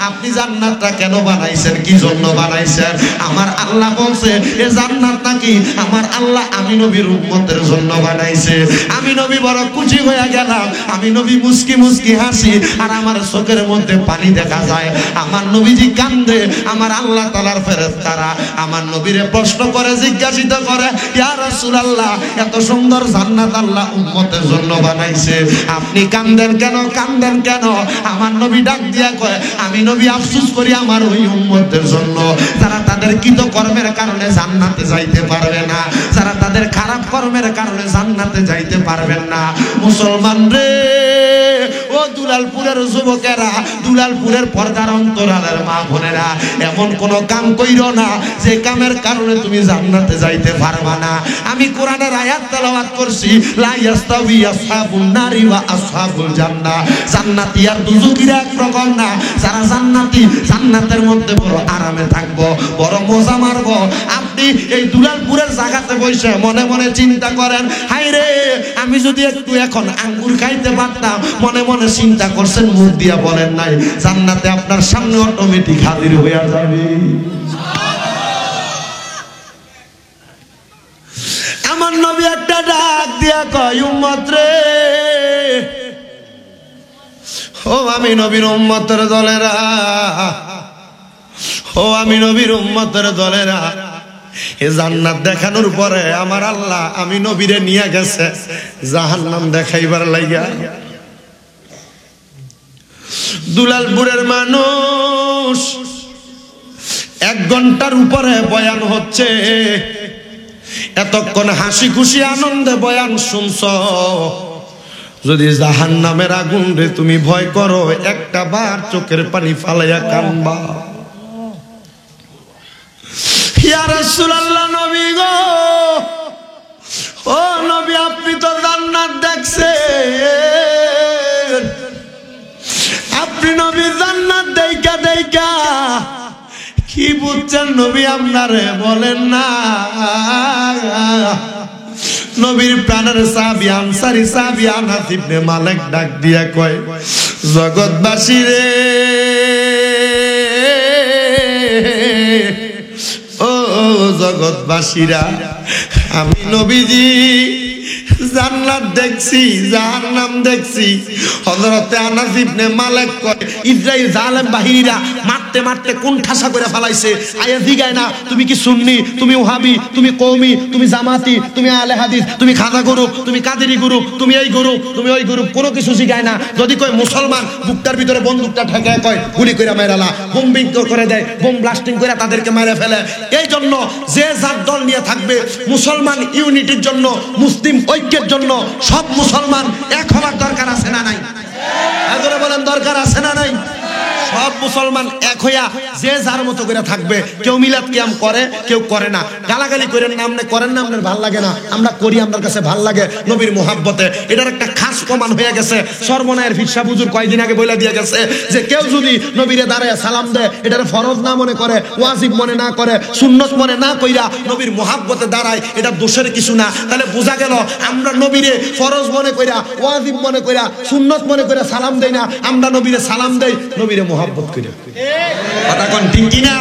আপনি জান্নাতটা কেন বানাইছেন, কি জন্য বানাইছেন? আমার আল্লাহ বলছে এই জান্নাত নাকি আমার আল্লাহ আমি নবীর উম্মতের জন্য বানাইছে। আমি নবী বড় খুশি হয়ে গেলাম। আমি নবী মুস্কি মুস্কি হাসি, আর আমার চোখের মধ্যে পানি দেখা যায়। আমার নবীজি কান্দে। আমার আল্লাহ তাআলার ফেরেশতারা আমার নবীরে প্রশ্ন করে জিজ্ঞাসিত করে ইয়া রাসূলুল্লাহ এত সুন্দর জান্নাত আল্লাহ উম্মতের জন্য বানাইছে, আপনি কান্দেন কেন? কান্দেন কেন? আমার নবী ডাক দিয়া কয় আমি নবী আফসোস করি আমার ওই উম্মতের জন্য যারা তাদের কৃত কর্মের কারণে জান্নাতে যাইতে পারবে না, যারা তাদের খারাপ কর্মের কারণে জান্নাতে যাইতে পারবেন না। মুসলমান রে ও দুলালপুরের যুবকেরা, দুলালপুরের পর্দার অন্তরালের মা বোনেরা, এমন কোন কাম কইরো না যে কামের কারণে তুমি জান্নাতে যাইতে পারবা না। আমি কোরআনের আয়াত তেলাওয়াত করছি, লা ইয়াস্তাউই আসহাবুন নারি ওয়া আসহাবুল জান্নাহ। জান্নাতি আর দুজুকিরা এক রকম না। যারা জান্নাতি, জান্নাতের মধ্যে বড় আরামে থাকবো, বড় মজা মারবো। আপনি এই দুলালপুরের জায়গাতে বসে মনে মনে চিন্তা করেন, হায় রে আমি যদি একটু এখন আঙ্গুর খাইতে পারতাম। মনে মনে চিন্তা করছেন, মুখ দিয়া বলেন নাই। জান্নাতে আপনার সামনে অটোমেটিক হাজির হয়ে যাবে। আমার নবী একটা ডাক দিয়া কয়, উম্মত রে, ও আমি নবীর উম্মতের দলেরা, ও আমি নবীর উম্মতের দলেরা, এ জান্নাত দেখানোর পরে আমার আল্লাহ আমি নবীরে নিয়ে গেছে জাহান্নাম দেখাইবার লাইগা। দুলালপুরের মানুষ, 1 ঘন্টার উপরে বয়ান হচ্ছে, এতক্ষণ হাসি খুশি আনন্দে বয়ান শুনছ। যদি জাহান্নামের আগুন রে তুমি ভয় করো, একটা বার চোখের পানি ফালাইয়া কানবা। ইয়া রাসূলুল্লাহ, নবী গো, ও নবী, আপনি তো জান্নাত দেখছেন, আপনি নবী জান্নাত দেইকা দেইকা কি বুঝছেন নবী আপনারে বলেন না। নবীর প্রাণের সাহাবী আনসারী সাহাবী আনাস ইবনে মালিক ডাক দিয়া কয়, জগৎবাসী রে, ও জগৎবাসীরা, আমি নবীজি জান্নাত দেখছি, জাহান্নাম দেখছি। হযরতে আনাস ইবনে মালিক কয়, ইসরাইল জালেম বাহিনীরা মারতে মারতে কোন ঠাসা করে ফেলাইছে। আয়া জিগায় না, তুমি কি সুন্নি, তুমি ওহাবি, তুমি কওমি, তুমি জামাতি, তুমি আহলে হাদিস, তুমি খাজা গ্রুপ, তুমি কাদেরি গ্রুপ, তুমি এই গ্রুপ, তুমি ওই গ্রুপ, কোনো কিছু জিগায় না। যদি কয় মুসলমান, বুকটার ভিতরে বন্দুকটা ঠেকায় কয় গুলি কইরা মাইরালা, বোম্বিং করে দেয়, বোম ব্লাস্টিং করে তাদেরকে মেরে ফেলে। এই জন্য যে যার দল নিয়ে থাকবে, মুসলমান ইউনিটির জন্য, মুসলিম ঐক্যের জন্য সব মুসলমান এক হওয়ার দরকার আছে না নাই? এজন্য বলেন দরকার আছে না নাই? সব মুসলমান এক হইয়া যে যার মতো করে থাকবে। কেউ মিলাদ কিয়াম করে, কেউ করে না। গালাগালি করেন না, আপনি করেন না, আপনার ভাল লাগে না, আমরা করি, আমার কাছে ভাল লাগে নবীর মুহাব্বতে। এটার একটা খাস প্রমাণ হয়ে গেছে। সর্বনায়ের ফিরসা হুজুর কয়েকদিন আগে বলে দিয়ে গেছে যে কেউ যদি নবীরে দাঁড়ায় সালাম দেয়, এটার ফরজ না মনে করে, ওয়াজিব মনে না করে, সুন্নত মনে না কইরা নবীর মুহাব্বতে দাঁড়ায়, এটা দোষের কিছু না। তাহলে বোঝা গেল আমরা নবীরে ফরজ মনে কইরা, ওয়াজিব মনে কইরা, সুন্নত মনে কইরা সালাম দেই না, আমরা নবীরে সালাম দেই নবীরে মুহাব্বত কইরা। কথা কোন ঠিক কিনা?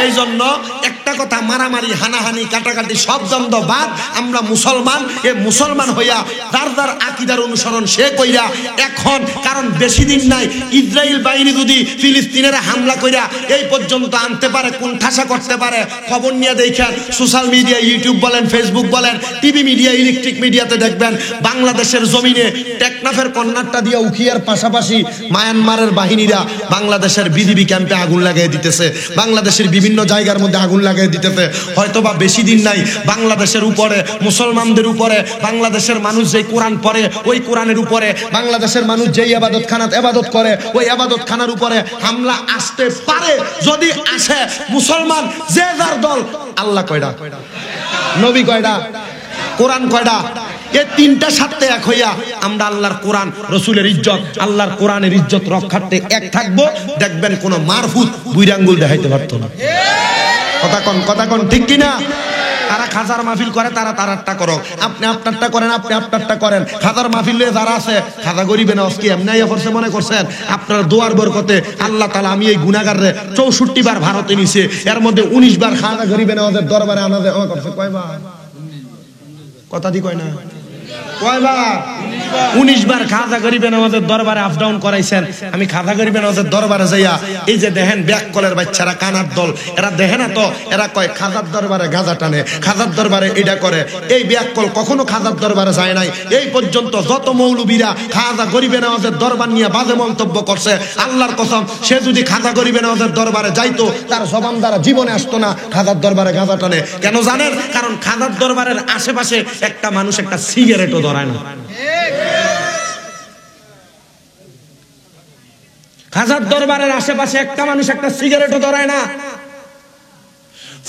এই জন্য একটা কথা, মারামারি, হানাহানি, কাটাকাটি সব দ্বন্দ্ব বাদ। আমরা মুসলমান, এ মুসলমান হইয়া যার যার আকীদার অনুসরণ সে কইরা এখন, কারণ বেশি দিন নাই ইসরায়েল বাহিনী যদি ফিলিস্তিনের হামলা কইরা এই পর্যন্ত আনতে পারে, কোন ঠাসা করতে পারে, খবর নিয়ে দেখেন। সোশ্যাল মিডিয়া, ইউটিউব বলেন, ফেসবুক বলেন, টিভি মিডিয়া, ইলেকট্রিক মিডিয়াতে দেখবেন বাংলাদেশের জমিনে টেকনাফের কন্যারটা দিয়ে উখিয়ার পাশাপাশি মায়ানমারের বাহিনীরা বাংলাদেশের বিজিবি ক্যাম্পে আগুন লাগিয়ে দিতেছে, বাংলাদেশের বিভিন্ন জায়গার মধ্যে আগুন লাগিয়ে দিতেছে। হয়তোবা বেশি দিন নাই বাংলাদেশের উপরে, মুসলমানদের উপরে, বাংলাদেশের মানুষ যেই কোরআন পড়ে ওই কোরআনের উপরে, বাংলাদেশের মানুষ যেই ইবাদতখানাত ইবাদত করে ওই ইবাদতখানার উপরে হামলা আসতে পারে। যদি আসে, মুসলমান যে যার দল, আল্লাহ কয়টা, নবী কয়টা, কোরআন কয়টা, এই তিনটা সাথে এক হইয়া আমরা আল্লাহর কোরআন, রসুলের ইজ্জত, আল্লাহর কোরআনের ইজ্জত রক্ষার্থে এক থাকবো। দেখবেন কোন মারফুত দুই আঙ্গুল দেখাইতে পারতো না। কথা কোন ঠিক কিনা? তারা খাজার মাহফিল করে, তারা তারারটা করো, আপনি আপনারটা করেন, আপনি আপনারটা করেন। খাজার মাহফিল যারা আছে, খাজা গরিবে না কি এমনি করছে মনে করছেন? আপনার দোয়ার বরকতে আল্লাহ তাআলা আমি এই গুনাহগাররে 64 বার ভারতে নিছে, এর মধ্যে 19 বার খাজা গরিবে না ওদের দরবারে আনাদে করছে। কয়বার? কথা দি কয় না, কয়বার? 19 বার খাজা গরিবে নওয়াজের দরবারে আপ ডাউন করাইছেন। আমি খাজা গরিবে নওয়াজের দরবারে যাইয়া এই যে দেখেন ব্যাককলের বাচ্চারা, কানার দল, এরা দেখে না তো, এরা কয় খাজার দরবারে গাঁজা টানে, খাজার দরবারে এটা করে। এই ব্যাককল কখনো খাজার দরবারে যায় নাই। এই পর্যন্ত যত মৌলবীরা খাজা গরিবে নওয়াজের দরবার নিয়ে বাজে মন্তব্য করছে, আল্লাহর কসম, সে যদি খাজা গরিবে নওয়াজের দরবারে যাইতো, তার জবান দ্বারা জীবনে আসতো না খাজার দরবারে গাঁজা টানে। কেন জানেন? কারণ খাজার দরবারের আশেপাশে একটা মানুষ একটা সিগারেটও ধরায় না। খাজার দরবারের আশেপাশে একটা মানুষ একটা সিগারেটও ধরায় না।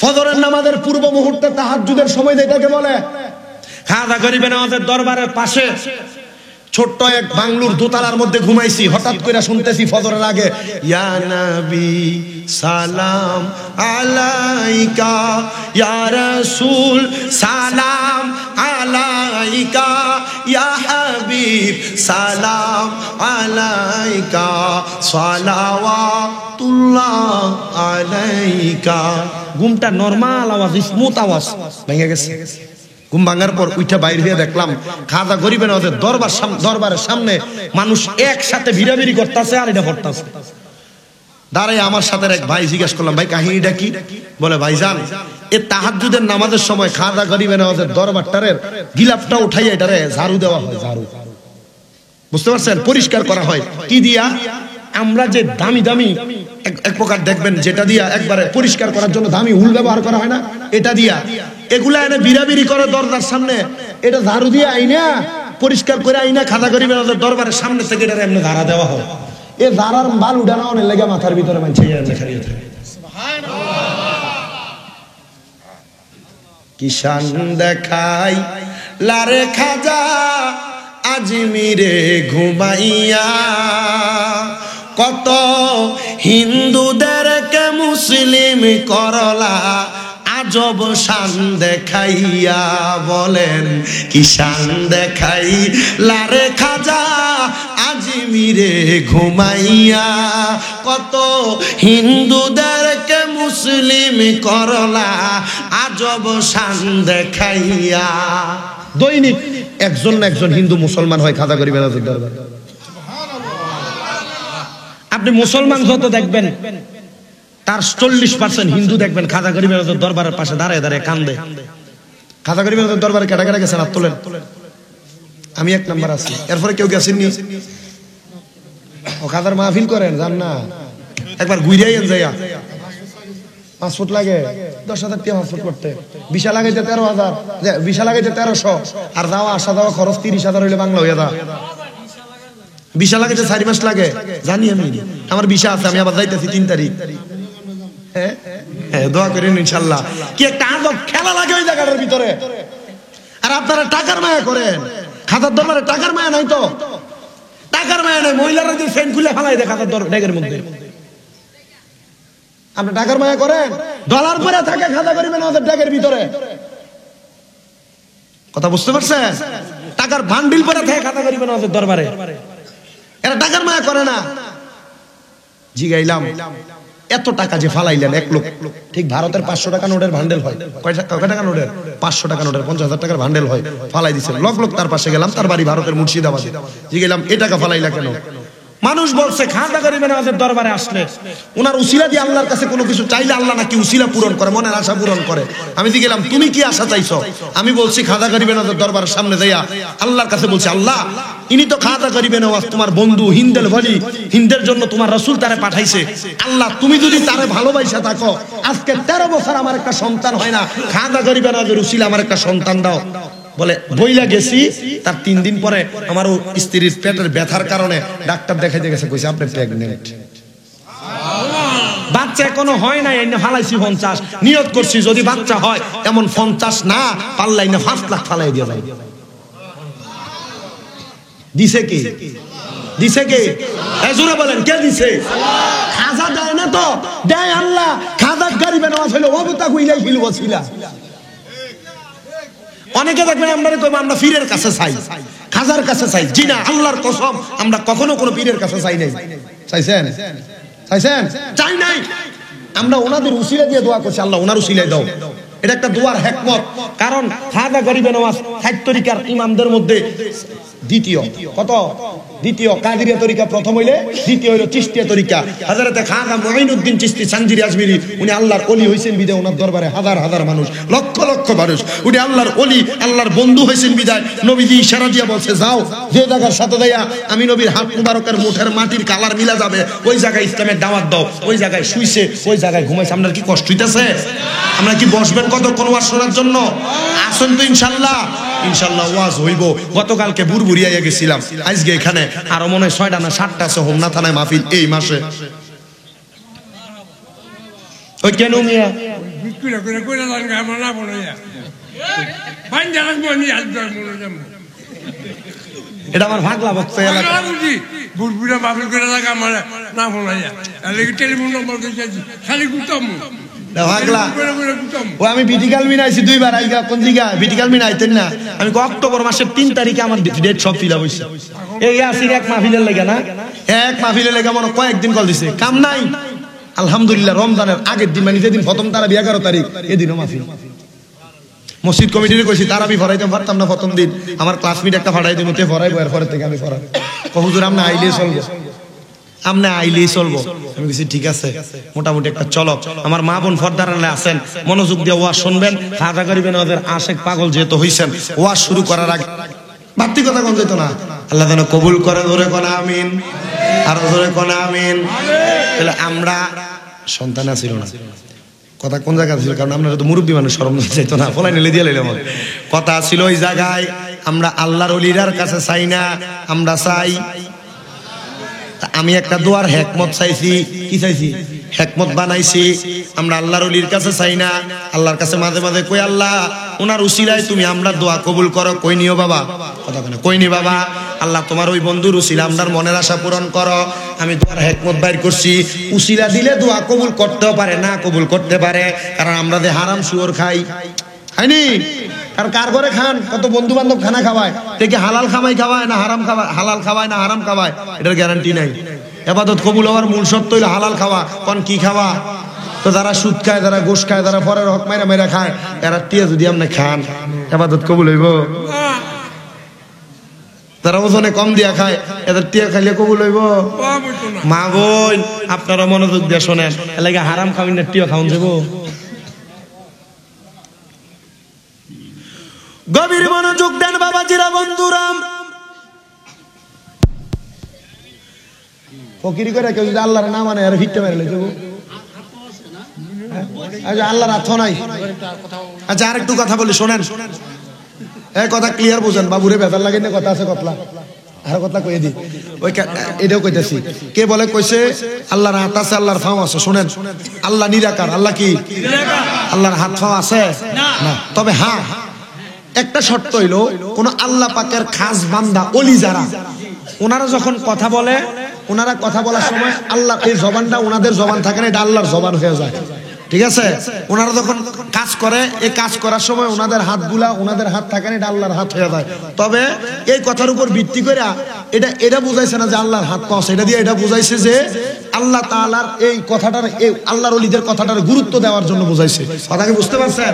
ফজরের নামাজের পূর্ব মুহূর্তে তাহাজ্জুদের সময় এটাকে বলে। খাজা গরিবে নওয়াজের দরবারের পাশে ছোট্ট এক বাংলুর দোতলার মধ্যে ঘুমাইছি, হঠাৎ করে শুনতেছি ফজরের আগে, ইয়া নবী সালাম আলাইকা, ইয়া রাসূল সালাম আলাইকা, ইয়া হাবিব সালাম আলাইকা, সালাওয়াতুল্লাহ আলাইকা। ঘুমটা নরমাল আওয়াজ, স্মুথ আওয়াজ ভেঙে গেছে। ঘুম ভাঙার পর উঠে বাইরে হয়ে দেখলাম খাজা গরিবে নওয়াজের দরবারের সামনে মানুষ একসাথে ভিড়াভিড়ি করতেছে আর এটা করতেছে। দাঁড়াই আমার সাথে এক ভাই জিজ্ঞেস করলাম, ভাই কাহিনীটা কি? বলে, ভাইজান এ তাহাজ্জুদের নামাজের সময় খাজা গরিবে নওয়াজের দরবারটারের গিলাফটা উঠাইয়া এটারে ঝাড়ু দেওয়া হয়। ঝাড়ু, বুঝতে পারছেন? পরিষ্কার করা হয় কি দিয়া? আমরা যে দামি দামি এক প্রকার দেখবেন যেটা দিয়া একবারে পরিষ্কার করার জন্য দামি হুল ব্যবহার করা হয় না, এটা দিয়া এগুলা এনে বিড়াবিড়ি করে দরজার সামনে, এটা ঝাড়ু দিয়ে আইনা পরিষ্কার করে আইনা খাজা গরিবে নওয়াজের দরবারের সামনে থেকে এটা এমনি ধারা দেওয়া হয়। এ ধারার বাল উঠানো অনেক লেগে মাথার ভিতরে মানছে কিষান দেখাই লারে খাজা আজমিরে ঘুমাইয়া, কত হিন্দুদেরকে মুসলিম করলা আজব শান দেখাইয়া। বলেন কি শান দেখাই লারে খাজা আজমিরে ঘুমাইয়া, কত হিন্দুদেরকে মুসলিম করলা আজব শান দেখাইয়া। দৈনিক একজন না একজন হিন্দু মুসলমান হয় খাজা গরিবে নওয়াজের দরবারে। আপনি মুসলমান যত দেখবেন তার 40% হিন্দু দেখবেন খাজা গরিবে নওয়াজের দরবারের পাশে দাঁড়ায় দাঁড়ায় কান্দে। খাজা গরিবে নওয়াজের দরবারে কেটা কেটা গেছেন? হাত তোলেন। আমি 1 নাম্বার আছি। এরপরে কেউ গেছেননি? ও খাজার মাহফিল করেন, জান না? একবার ঘুরিয়াইন যাইয়া। 5 ফুট লাগে, 10,000 টাকা 5 ফুট করতে। বিশা লাগাইতে 13,000, বিশা লাগাইতে 1300, আর যাওয়া আসা যাওয়া খরচ 30,000 হইলে বাংলা হইয়া দা। বিশা লাগাইতে 4 মাস লাগে, জানি আমি। আমার বিশা আছে, আমি আবার যাইতেছি 3 তারিখ। হ্যাঁ হ্যাঁ, দোয়া করেন ইনশাআল্লাহ। কি একটা আদব খেলা লাগে ওই জায়গাটার ভিতরে। আর আপনারা টাকার মায়া করেন। খাজার দরবারে টাকার মায়া নাই তো, টাকার মায়া নাই। মহিলারা যে ফ্যান খুলে ফালাই দেয় খাজার ডেগের মধ্যে। আপনি টাকার মায়া করেন, ডলার পরে থাকে খাজা গরিবে নওয়াজের ডেগের ভিতরে। কথা বুঝতে পারছেন? টাকার বান্ডিল পরে থাকে খাজা গরিবে নওয়াজের দরবারে। এরা টাকার মায়া করে না। জিগাইলাম, এত টাকা যে ফালাইলেন 1 লোক, ঠিক ভারতের 500 টাকা নোটের ভান্ডেল হয়। কয় টাকা নোটের? 500 টাকা নোটের 50,000 টাকার ভান্ডেল হয়। ফালাই দিচ্ছেন লোক লোক। তার পাশে গেলাম, তার বাড়ি ভারতের মুর্শিদাবাদে। জিগাইলাম, এ টাকা ফালাইলা কেন? মানুষ বলছে খাজা গরিবে নওয়াজের দরবারে আসলে ওনার উসিলা দিয়ে আল্লাহর কাছে কোনো কিছু চাইলে আল্লাহ নাকি উসিলা পূরণ করে, মনের আশা পূরণ করে। আমি জিজ্ঞেলাম, তুমি কি আশা চাইছো? আমি বলছি খাজা গরিবে নওয়াজের দরবারের সামনে যাইয়া আল্লাহর কাছে বলছি, আল্লাহ ইনি তো খাজা গরিবে নওয়াজ, তোমার বন্ধু, হিন্দের বলি, হিন্দের জন্য তোমার রাসূল তারে পাঠাইছে। আল্লাহ তুমি যদি তারে ভালোবাসা থাকো, আজকে 13 বছর আমার একটা সন্তান হয় না, খাজা গরিবে নওয়াজের উসিলা আমার একটা সন্তান দাও। বলে বইলা গেছি, তার 3 দিন পরে আমার স্ত্রীর পেটের ব্যথার কারণে ডাক্তার দেখাইতে গেছে, কইছে আপনি প্রেগন্যান্ট। বাচ্চা এখনো হয় নাই, এনে ফালাইছি 50। নিয়ত করছি যদি বাচ্চা হয় এমন 50 না পাল্লাই না 5 লাখ ফালাই দিয়ে যায়। দিছে কি? দিছে কি? জোরে বলেন, কে দিছে? খাজা দেয় না তো, দেয় আল্লাহ। খাজা গরিবে নওয়াজ হইলো ওবতা কইলাই ফিল ওসিলা। অনেকে দেখবেন আমরা কইব আমরা পীরের কাছে চাই, খাজার কাছে চাই। জি না, আল্লাহর কসম আমরা কখনো কোনো পীরের কাছে চাই নাই। চাইছেন? চাইছেন? চাই নাই। আমরা ওনাদের উসিলা দিয়ে দোয়া করছি, আল্লাহ ওনার উসিলায় দাও। এটা একটা দোয়ার হিকমত। কারণ খাজা গরিবে নওয়াজ 60 তরিকার ইমামদের মধ্যে দ্বিতীয়। কত? দ্বিতীয়। কাদেরিয়া তরিকা প্রথম হইলে, দ্বিতীয় হইল চিশতিয়া তরিকা। হযরতে খাজা মুঈনুদ্দিন চিশতি সানজিরি আজমিরি, উনি আল্লাহর ওলি হইছেন বিদায় ওনার দরবারে হাজার হাজার মানুষ, লক্ষ লক্ষ মানুষ। উনি আল্লাহর ওলি, আল্লাহর বন্ধু হইছেন বিদায় নবীজি ইশারা দিয়া বলছে, যাও যে জায়গার সাথে দেয়া আমি নবীর হাত মুবারকের মুঠের মাটির কালার মিলা যাবে, ওই জায়গায় ইসলামের দাওয়াত দাও। ওই জায়গায় শুইছে, ওই জায়গায় ঘুমাইছে। আপনার কি কষ্ট হইতেছে? আমরা কি বসবেন কতক্ষণ ওয়াজ শোনার জন্য? আসেন তো ইনশাআল্লাহ। ইনশাআল্লাহ ওয়াজ হইব। গতকালকে বুরবুরিয়া গেছিলাম, আজকে এখানে আরো মনে হয় 6টা না 7টা আছে হোমনা থানায় মাহফিল এই মাসে। ওই কেন মিয়া বিক্রি করে কইরা দান আমরা না বনাইয়া বাইন জানাক বনি আজ মনে যাম এটা আমার ভাগলা বক্তা এলাকা বুঝি বুড়বুড়া মাহফিল করে দান আমরা না বনাইয়া আলে টেলিফোন নম্বর দিয়েছি খালি গুতাম ভাগলা। ও আমি বিটিকাল মিনা আইছি 2 বার আইগা কোন দিগা বিটিকাল মিনা আইতেন না। আমি অক্টোবর মাসের 3 তারিখে আমার ডেট সব ফিল আপ হইছে। এই আসির এক মাহফিলের লাগা না, এক মাহফিলের লাগা মনে কয়েকদিন কল দিছে, কাম নাই। আলহামদুলিল্লাহ রমজানের আগের দিন মানে যেদিন প্রথম তারাবি 11 তারিখ এদিনও মাহফিল। মসজিদ কমিটিরে কইছি তারাবি ফরাইতে পারতাম না প্রথম দিন, আমার ক্লাসমেট একটা ফাড়াই দিন ওতে ফরাইবো, এর পরে থেকে আমি ফরাই হুজুর আমরা আইলেই চলবো, আমরা আইলেই চলবো। আমি বলছি ঠিক আছে মোটামুটি একটা চলো। আমার মা বোন ফর্দারালে আছেন, মনোযোগ দিয়ে ওয়াজ শুনবেন, খাজা করিবেন, ওদের আশেক পাগল যেহেতু হইছেন ওয়াজ শুরু করার আগে বাড়তি কথা কোন যেত না। আল্লাহ যেন কবুল করে, ধরে কোন আমিন, আরো ধরে কোন আমিন। তাহলে আমরা সন্তান আছিল না, কথা কোন জায়গা ছিল, কারণ আমরা তো মুরব্বী মানুষ শরম চাইত না, ফলাই নিলে দিয়ে লাইলাম। কথা ছিল ওই জায়গায় আমরা আল্লাহর ওলিরার কাছে চাই না, আমরা চাই। আমি একটা দোয়ার হেকমত চাইছি, কি চাইছি, হেকমত বানাইছি। আমরা আল্লাহর ওলির কাছে চাই না, আল্লাহর কাছে মাঝে মাঝে কই আল্লাহ ওনার উসিলায় তুমি আমরা দোয়া কবুল করো। কই নিও বাবা, কথা কেন কই নি বাবা, আল্লাহ তোমার ওই বন্ধুর উসিলা আমরার মনের আশা পূরণ করো। আমি দোয়ার হেকমত বাইর করছি, উসিলা দিলে দোয়া কবুল করতেও পারে না কবুল করতে পারে, কারণ আমরা যে হারাম শুয়োর খাই, খাইনি? আর কার ঘরে খান, কত বন্ধু বান্ধব খানা খাওয়ায়, দেখি হালাল খামাই খাওয়ায় না হারাম খাওয়ায়, হালাল খাওয়ায় না হারাম খাওয়ায়, এটার গ্যারান্টি নাই। ইবাদত কবুল হওয়ার মূল শর্ত হইলো হালাল খাওয়া। কোন কি খাওয়া? তো যারা সুদ খায়, যারা গোশ খায়, যারা পরের হক মাইরা মাইরা খায়, এরা টিয়া যদি আপনি খান ইবাদত কবুল হইব? যারা ওজনে কম দিয়া খায় এদের টিয়া খাইলে কবুল হইব? মা বোন আপনারা মনোযোগ দিয়ে শোনেন, এলাকা হারাম খাবেন না টিয়া খাওয়ান যাবো? গভীর মনোযোগ দেন বাবাজিরা, বন্ধুরাম। ফকিরি করে কেউ যদি আল্লাহর না মানে আর ভিটে মেরে যাবো, আল্লাহর হাত নাই। আচ্ছা আর একটু কথা বলি শোনেন, এই কথা ক্লিয়ার বুঝেন, বাবুরে বেজার লাগে না, কথা আছে কতলা আর কথা কয়ে দি। ওই এটাও কইতেছি, কে বলে কইছে আল্লাহর হাত আছে আল্লাহর ফাও আছে? শোনেন, আল্লাহ নিরাকার। আল্লাহ কি? আল্লাহর হাত ফাও আছে না। তবে হ্যাঁ একটা শর্ত হইলো, কোন আল্লাহ পাকের খাস বান্দা ওলি যারা, ওনারা যখন কথা বলে, ওনারা কথা বলার সময় আল্লাহ এই জবানটা ওনাদের জবান থাকে না, এটা আল্লাহর জবান হয়ে যায়। ঠিক আছে? ওনারা যখন কাজ করে, এই কাজ করার সময় ওনাদের হাতগুলা ওনাদের হাত থাকে না, এটা আল্লাহর হাত হয়ে যায়। তবে এই কথার উপর ভিত্তি করে এটা বুঝাইছে না যে আল্লাহর হাত পাওয়া, এটা দিয়ে এটা বুঝাইছে যে আল্লাহ তাআলার এই কথাটার, এই আল্লাহর ওলিদের কথাটার গুরুত্ব দেওয়ার জন্য বুঝাইছে। কথা কি বুঝতে পারছেন?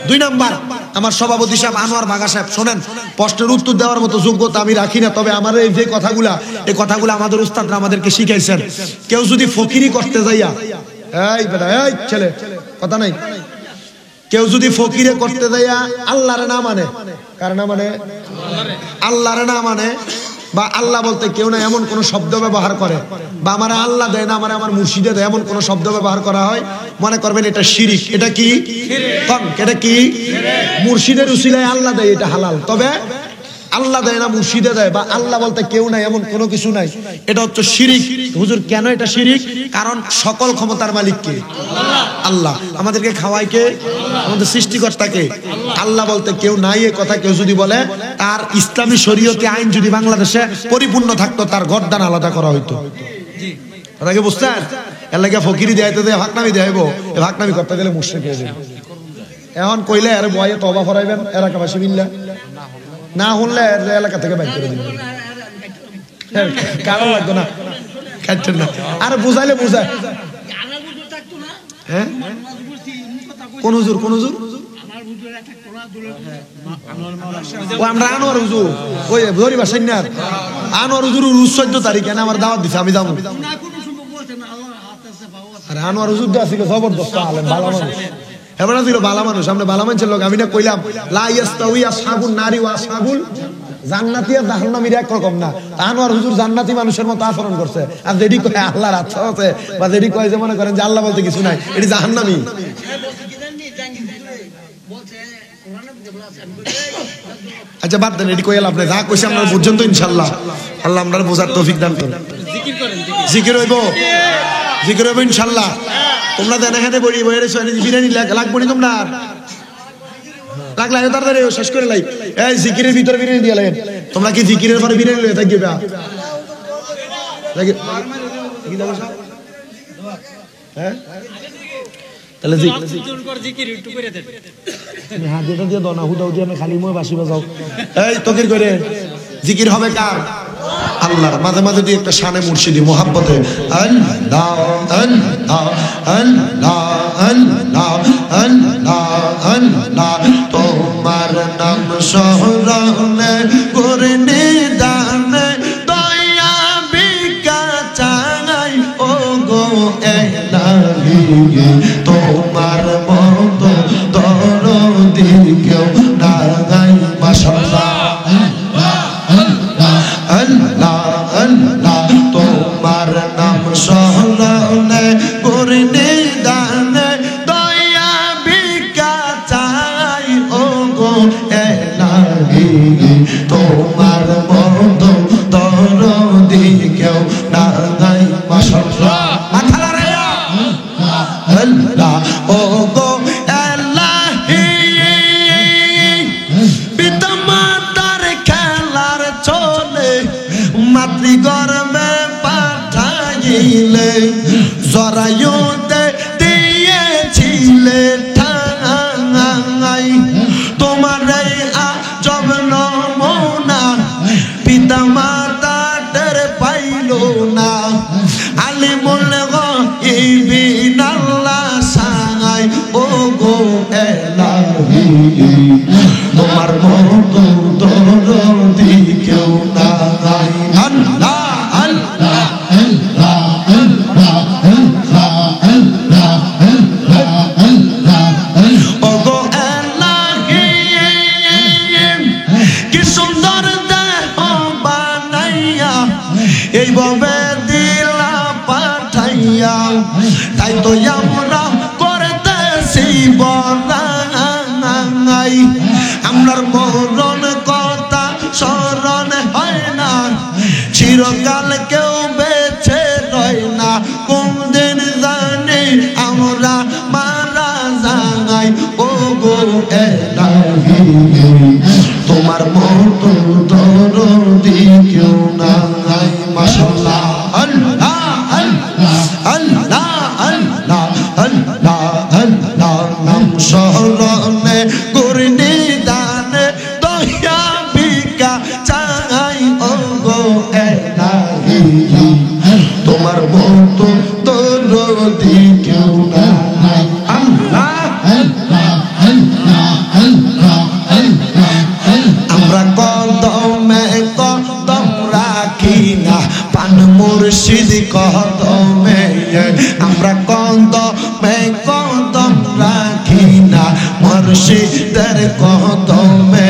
2 নাম্বার, আমার সভাপতি সাহেব আনোয়ার বাগা সাহেব, শোনেন, প্রশ্নের উত্তর দেওয়ার মতো যোগ্যতা আমি রাখি না, তবে আমার এই যে কথাগুলা, এই কথাগুলো আমাদের উস্তাদরা আমাদেরকে শিখাইছেন। কেউ যদি ফকিরি করতে যাইয়া, এই বেটা এই ছেলে কথা নাই, কেউ যদি ফকিরে করতে যাইয়া আল্লাহর না মানে, কার না মানে? আল্লাহর না মানে, বা আল্লাহ বলতে কেউ না এমন কোন শব্দ ব্যবহার করে, বা আমার আল্লাহ দেয় না আমার আমার মুর্শিদে দেয় এমন কোন শব্দ ব্যবহার করা হয়, মনে করবেন এটা শিরিক। এটা কি? এটা কি? মুর্শিদের উসিলায় আল্লাহ দেয়, এটা হালাল। তবে আল্লাহ দেয় না মুর্শিদে দেয়, বা আল্লাহ বলতে কেউ নাই এমন কোনো কিছু নাই, এটা হচ্ছে শিরিক। হুজুর কেন এটা শিরিক? কারণ সকল ক্ষমতার মালিক কে? আল্লাহ। আমাদেরকে খাওয়ায় কে? আমাদের সৃষ্টিকর্তা কে? আল্লাহ বলতে কেউ নাই, এই কথা কেউ যদি বলে, তার ইসলামী শরীয়তে আইন যদি বাংলাদেশে পরিপূর্ণ থাকতো, তার গর্দান আলাদা করা হইতো। কথাকে বুঝছেন? এর লাগে ফকিরি দেয়াইতে দেয়, ভাগনামি দেয়াইবো, এই ভাগনামি করতে গেলে মুশরিক হয়ে যাবে। এখন কইলে এর বয়ে তওবা করাইবেন এলাকাবাসী মিল্লা, না হলে এলাকা থেকে বাইর করে দিবেন, কারণ লাগতো না, কাটতেন না। আর বুঝাইলে বুঝায়, হ্যাঁ কোন হুজুর? কোন হুজুর? ও আমরা আনোয়ার হুজুর, ওই ধরি বাসাই না আনোয়ার হুজুর 14 তারিখে আমার দাওয়াত দিছে, আমি যাবো। আর আনোয়ার হুজুর তো আছিল জবরদস্ত আলেম, ভালো মানুষ, এবার ছিল ভালো মানুষ, আমরা ভালো মানুষের লোক। আমি না কইলাম লা ইয়াস্তাউই আসহাবুন নারি ওয়া আসহাবুল জান্নাতি আর জাহান্নামীর এক রকম না। আনোয়ার হুজুর জান্নাতি মানুষের মতো আচরণ করছে, আর যেটি কয় আল্লাহর আচ্ছা আছে, বা যেটি কয় যে মনে করেন যে আল্লাহ বলতে কিছু নাই, এটি জাহান্নামী। আচ্ছা বাদ দেন, এটি কই আপনি যা কইছে আমরা বুঝছেন তো ইনশাআল্লাহ। আল্লাহ আমরা বোঝার তৌফিক দান করুন। জিকির হইব, জিকির হইব ইনশাআল্লাহ। তোমরা দেন এখানে বড়ি বইরে সোয়ানি বিরিয়ানি লাগবো নি তোমরা লাগলা তাড়াতাড়ি শেষ করে লাই। এই জিকিরের ভিতরে বিরিয়ানি দিয়ে লাগেন। তোমরা কি জিকিরের পরে বিরিয়ানি লয়ে থাকবে বা লাগে কি দাও হ্যাঁ তাহলে জিকির একটু করে দেন। তুমি হাত দিয়ে দাও না, হুদাও দিয়ে আমি খালি মই বাসি বাজাও। এই তকির করে জিকির হবে কার? আল্লাহর। মাঝে মাঝে দিয়ে একটা শানে মুর্শিদি মোহাব্বতে আল্লাহ আল্লাহ আল্লাহ আল্লাহ আল্লাহ আল্লাহ তোমার নাম স্মরণে করে নিদানে দয়া বিকা চাই ও গো ইলাহি তোমার মতো দরদি কেউ নাই মাশাআল্লাহ আল্লাহ আল্লাহ তোমার নাম স্মরণে করে নিদানে দয়া বিকা চাই ও গো ইলাহি তোমার মতো দরদি কেউ নাই মাশাআল্লাহ মাথা লাগায়া আল্লাহ ও গো ইলাহি পিতা মাতার খেলার চলে মাতৃগর্ভে পাঠাইলে জরায়ুতে দিয়েছিলে ঠাই তোমার এই আজব নমুনা পিতা মাতা টের পাইল না আলিমুল গায়বিন আল্লাহ সাই ও গো ইলাহি তোমার মতো দরদি কেউ নাই আল্লাহ আল্লাহ আল্লাহ আল্লাহ আল্লাহ আল্লাহ আল্লাহ ও গো ইলাহি কি সুন্দর দেহ বানাইয়া এইভাবে দিলা পাঠাইয়া তাই তো আমরা করতেছি বড়াই আমরার মরণ কথা স্মরণ হয় না চিরকাল কেউ বেঁচে রয় না কোন দিন জানি আমরা মারা যাই ও গো ইলাহি তোমার মতো দরদি কেউ নাই মাশাআল্লাহ আল্লাহ আল্লাহ আল্লাহ আল্লাহ আল্লাহ আল্লাহ নাম স্মরণে করে নিদানে দয়া বিকা চাই ও গো ইলাহি তোমার মতো দরদি কেউ নাই আল্লাহ আল্লাহ আল্লাহ আল্লাহ আল্লাহ আমরা কদমে কদম রাখি না পান মুর্শিদ কদমে আমরা কদমে কদম রাখি না মুর্শিদের কদমে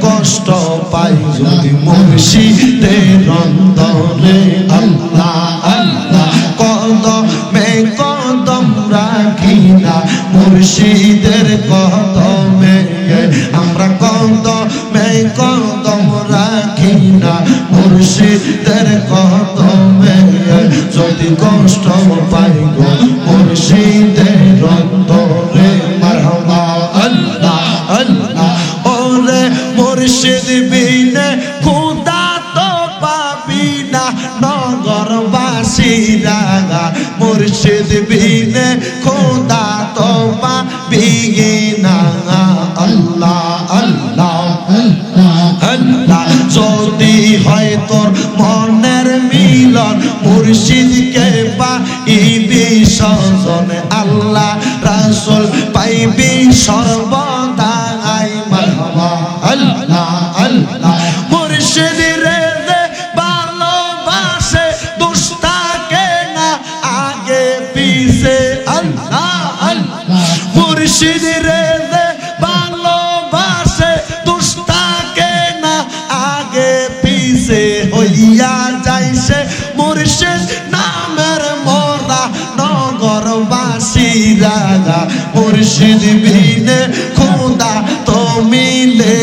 কষ্ট পাই যদি মুর্শিদের অন্তরে আল্লাহ আল্লাহ কদমে কদম রাখি না মুর্শিদের কদমে আমরা কদমে কদম রাখি না মুর্শিদের কদমে যদি কষ্ট পাই গো মুর্শিদের অন্তরে মারহাবা আল্লাহ আল্লাহ ওরে মুর্শিদ বিনে খোদা তো পাবি না নগরবাসীরা মুর্শিদ বিনে খোদা তো পাবি না আল্লাহ আল্লাহ আল্লাহ যদি হয় তোর মনের মিলন মুর্শিদকে পাইবি সজন আল্লাহ রাসূল পাইবি সর্বদাই মারহাবা আল্লাহ আল্লাহ মুর্শিদ রে ভালোবাসে দুস্তাকে না আগে পিছে আল্লাহ আল্লাহ মুর্শিদ রে ভালোবাসে দুস্তাকে না আগে পিছে হইয়া যাইছে মুর্শিদ নামের মোরা নগরবাসীরা মুর্শিদ বিনে খোদা তো মিলে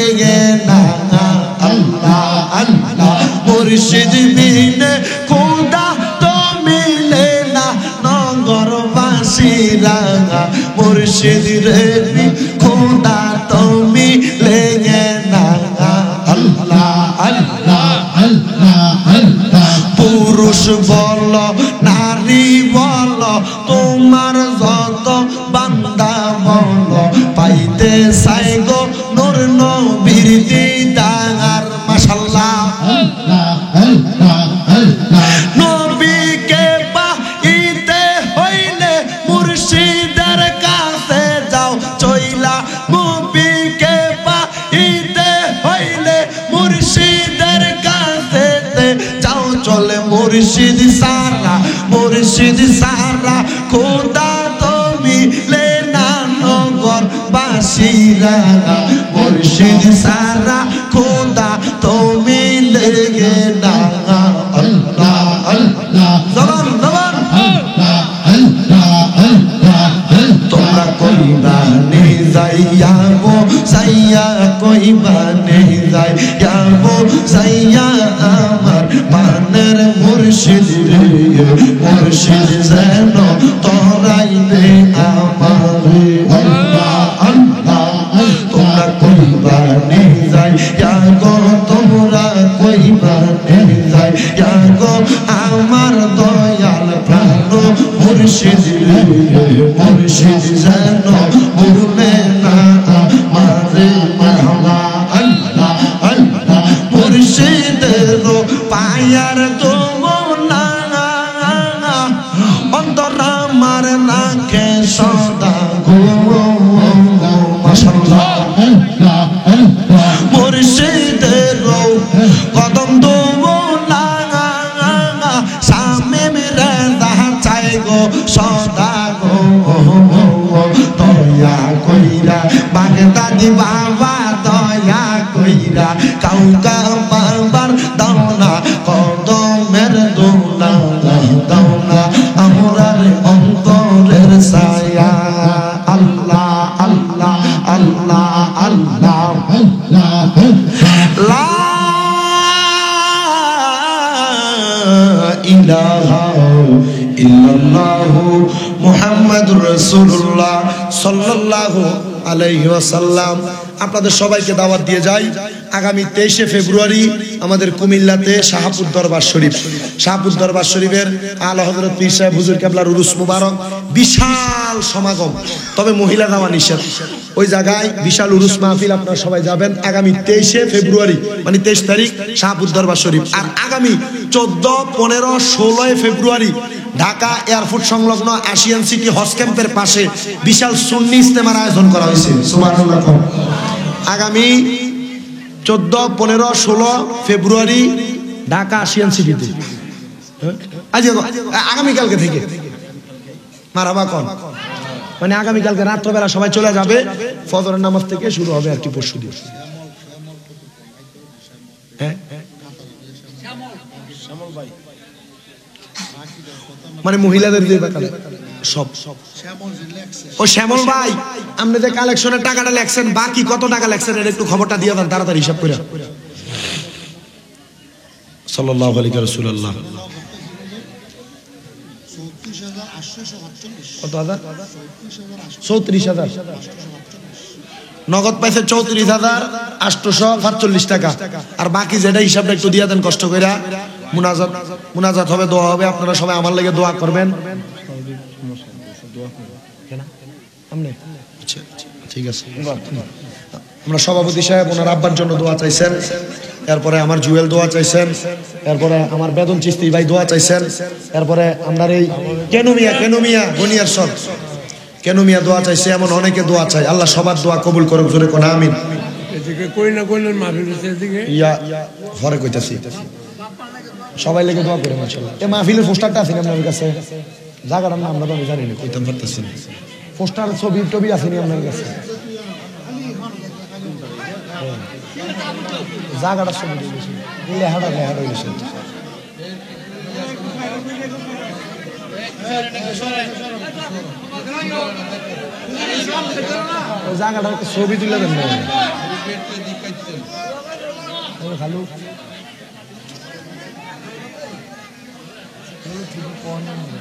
মুর্শিদ বিনে খোদা তো মিলে না নগরবাসীরা মুর্শিদ রে খোদা তো মিলে না আল্লাহ আল্লাহ আল্লাহ আল্লাহ পুরুষ বল নারী বল তোমার যত বান্দা বল পাইতে চাই গো নূর নবীর দিদার মাশাআল্লাহ নবীকে পাইতে হইলে মুর্শিদের কাছে যাও চইলা নবীকে পাইতে হইলে মুর্শিদের কাছে যাও চলে মুর্শিদ সারা খোদা তো মিলে না নগর বাসীরা মুর্শিদ সারা খোদা তো মিলে না আল্লাহ আল্লাহ জবান জবান তোমরা কইবা নে যাইয়াবো সাইয়া কইবা নে যাইয়াবো সাইয়া আমার পানের মুর্শিদ রে মুর্শিদ যেন তোরাইবে আমারে আল্লাহ আল্লাহ তোমরা কইবা নে যাইয়াগো তোমরা কইবা নে যাইয়াগো আমার দয়াল প্রাণ মুর্শিদ রে মুর্শিদ যেন ভুলে না আমারে আল্লাহ আল্লাহ আল্লাহ মুর্শিদের পায়ার দোলা অন্তর আমার নাকে সদা গো মাশাআল্লাহ মুর্শিদের কদম দোলা সামনে মেরে চাই গো সদা গো দয়া কইরা বাগদাদি বাবা দয়া কইরা কাউকা বাবার দাওনা কদমের দোলা দাওনা আমরার অন্তরের ছায়া আল্লাহ আল্লাহ আল্লাহ আল্লাহ লা ইলাহা ইল্লাল্লাহু মুহাম্মাদুর রাসূলুল্লাহ সাল্লাল্লাহু আলাইহি ওয়াসাল্লাম। আপনাদের সবাইকে দাওয়াত দিয়ে যাই আগামী 23শে ফেব্রুয়ারি আমাদের কুমিল্লাতে শাহপুর দরবার শরীফ শাহপুর দরবার শরীফের আলা হযরত পীর সাহেব হুজুর কেবলার উরুস মুবারক বিশাল সমাগম, তবে মহিলা যাওয়া নিষেধ। ওই জায়গায় বিশাল উরুস মাহফিল, আপনারা সবাই যাবেন আগামী 23শে ফেব্রুয়ারি মানে 23 তারিখ শাহপুর দরবার শরীফ। আর আগামী 14, 15, 16 ফেব্রুয়ারি ঢাকা এয়ারপোর্ট সংলগ্ন এশিয়ান সিটি হজ ক্যাম্পের পাশে বিশাল সুন্নি ইজতেমার আয়োজন করা হয়েছে। সুবহানাল্লাহ। আগামী 14, 15, 16 ফেব্রুয়ারি ঢাকা এশিয়ান সিটিতে, আগামীকালকে থেকে মারহাবা কোন মানে আগামীকালকে রাত্রবেলা সবাই চলে যাবে, ফজরের নামাজ থেকে শুরু হবে আর কি পরশু দিন। মানে মহিলাদের যে সব ও শ্যামল ভাই আপনি যে কালেকশনের টাকাটা লেখছেন বাকি কত টাকা লেখছেন এটা একটু খবরটা দিয়ে দেন তাড়াতাড়ি হিসাব করে। সাল্লাল্লাহু আলাইহি রাসূলুল্লাহ কত হাজার? 34,000 নগদ পাইছে 34,845 টাকা। আর বাকি যেটা হিসাবটা একটু দিয়ে দেন কষ্ট করে। মুনাজাত হবে, দোয়া হবে, আপনারা সবাই আমার লাগে দোয়া করবেন। ঠিক আছে, আমরা সভাপতি সাহেব ওনার আব্বার জন্য দোয়া চাইছেন, এরপরে আমার জুয়েল দোয়া চাইছেন, এরপরে আমার বেদন চিস্তি ভাই দোয়া চাইছেন, এরপরে আমরা এই কেনুমিয়া গনিয়ার সব কেনুমিয়া দোয়া চাইছে। এমন অনেকে দোয়া চাই, আল্লাহ সবার দোয়া কবুল করুক, জোরে কোন আমিন। ঘরে কইতাছি সবাই লেগে দোয়া করে মাশাআল্লাহ। এই মাহফিলের পোস্টারটা আছে আপনার কাছে? জায়গাটার নাম আমরা তো জানি না, কইতাম পারতেছি না। পোস্টার ছবি আছে নি আপনার কাছে? জায়গাটার ছবি দিয়েছি, লেহাটা হয়েছে। জায়গাটার ছবি তুলে দেন না। ঠিকই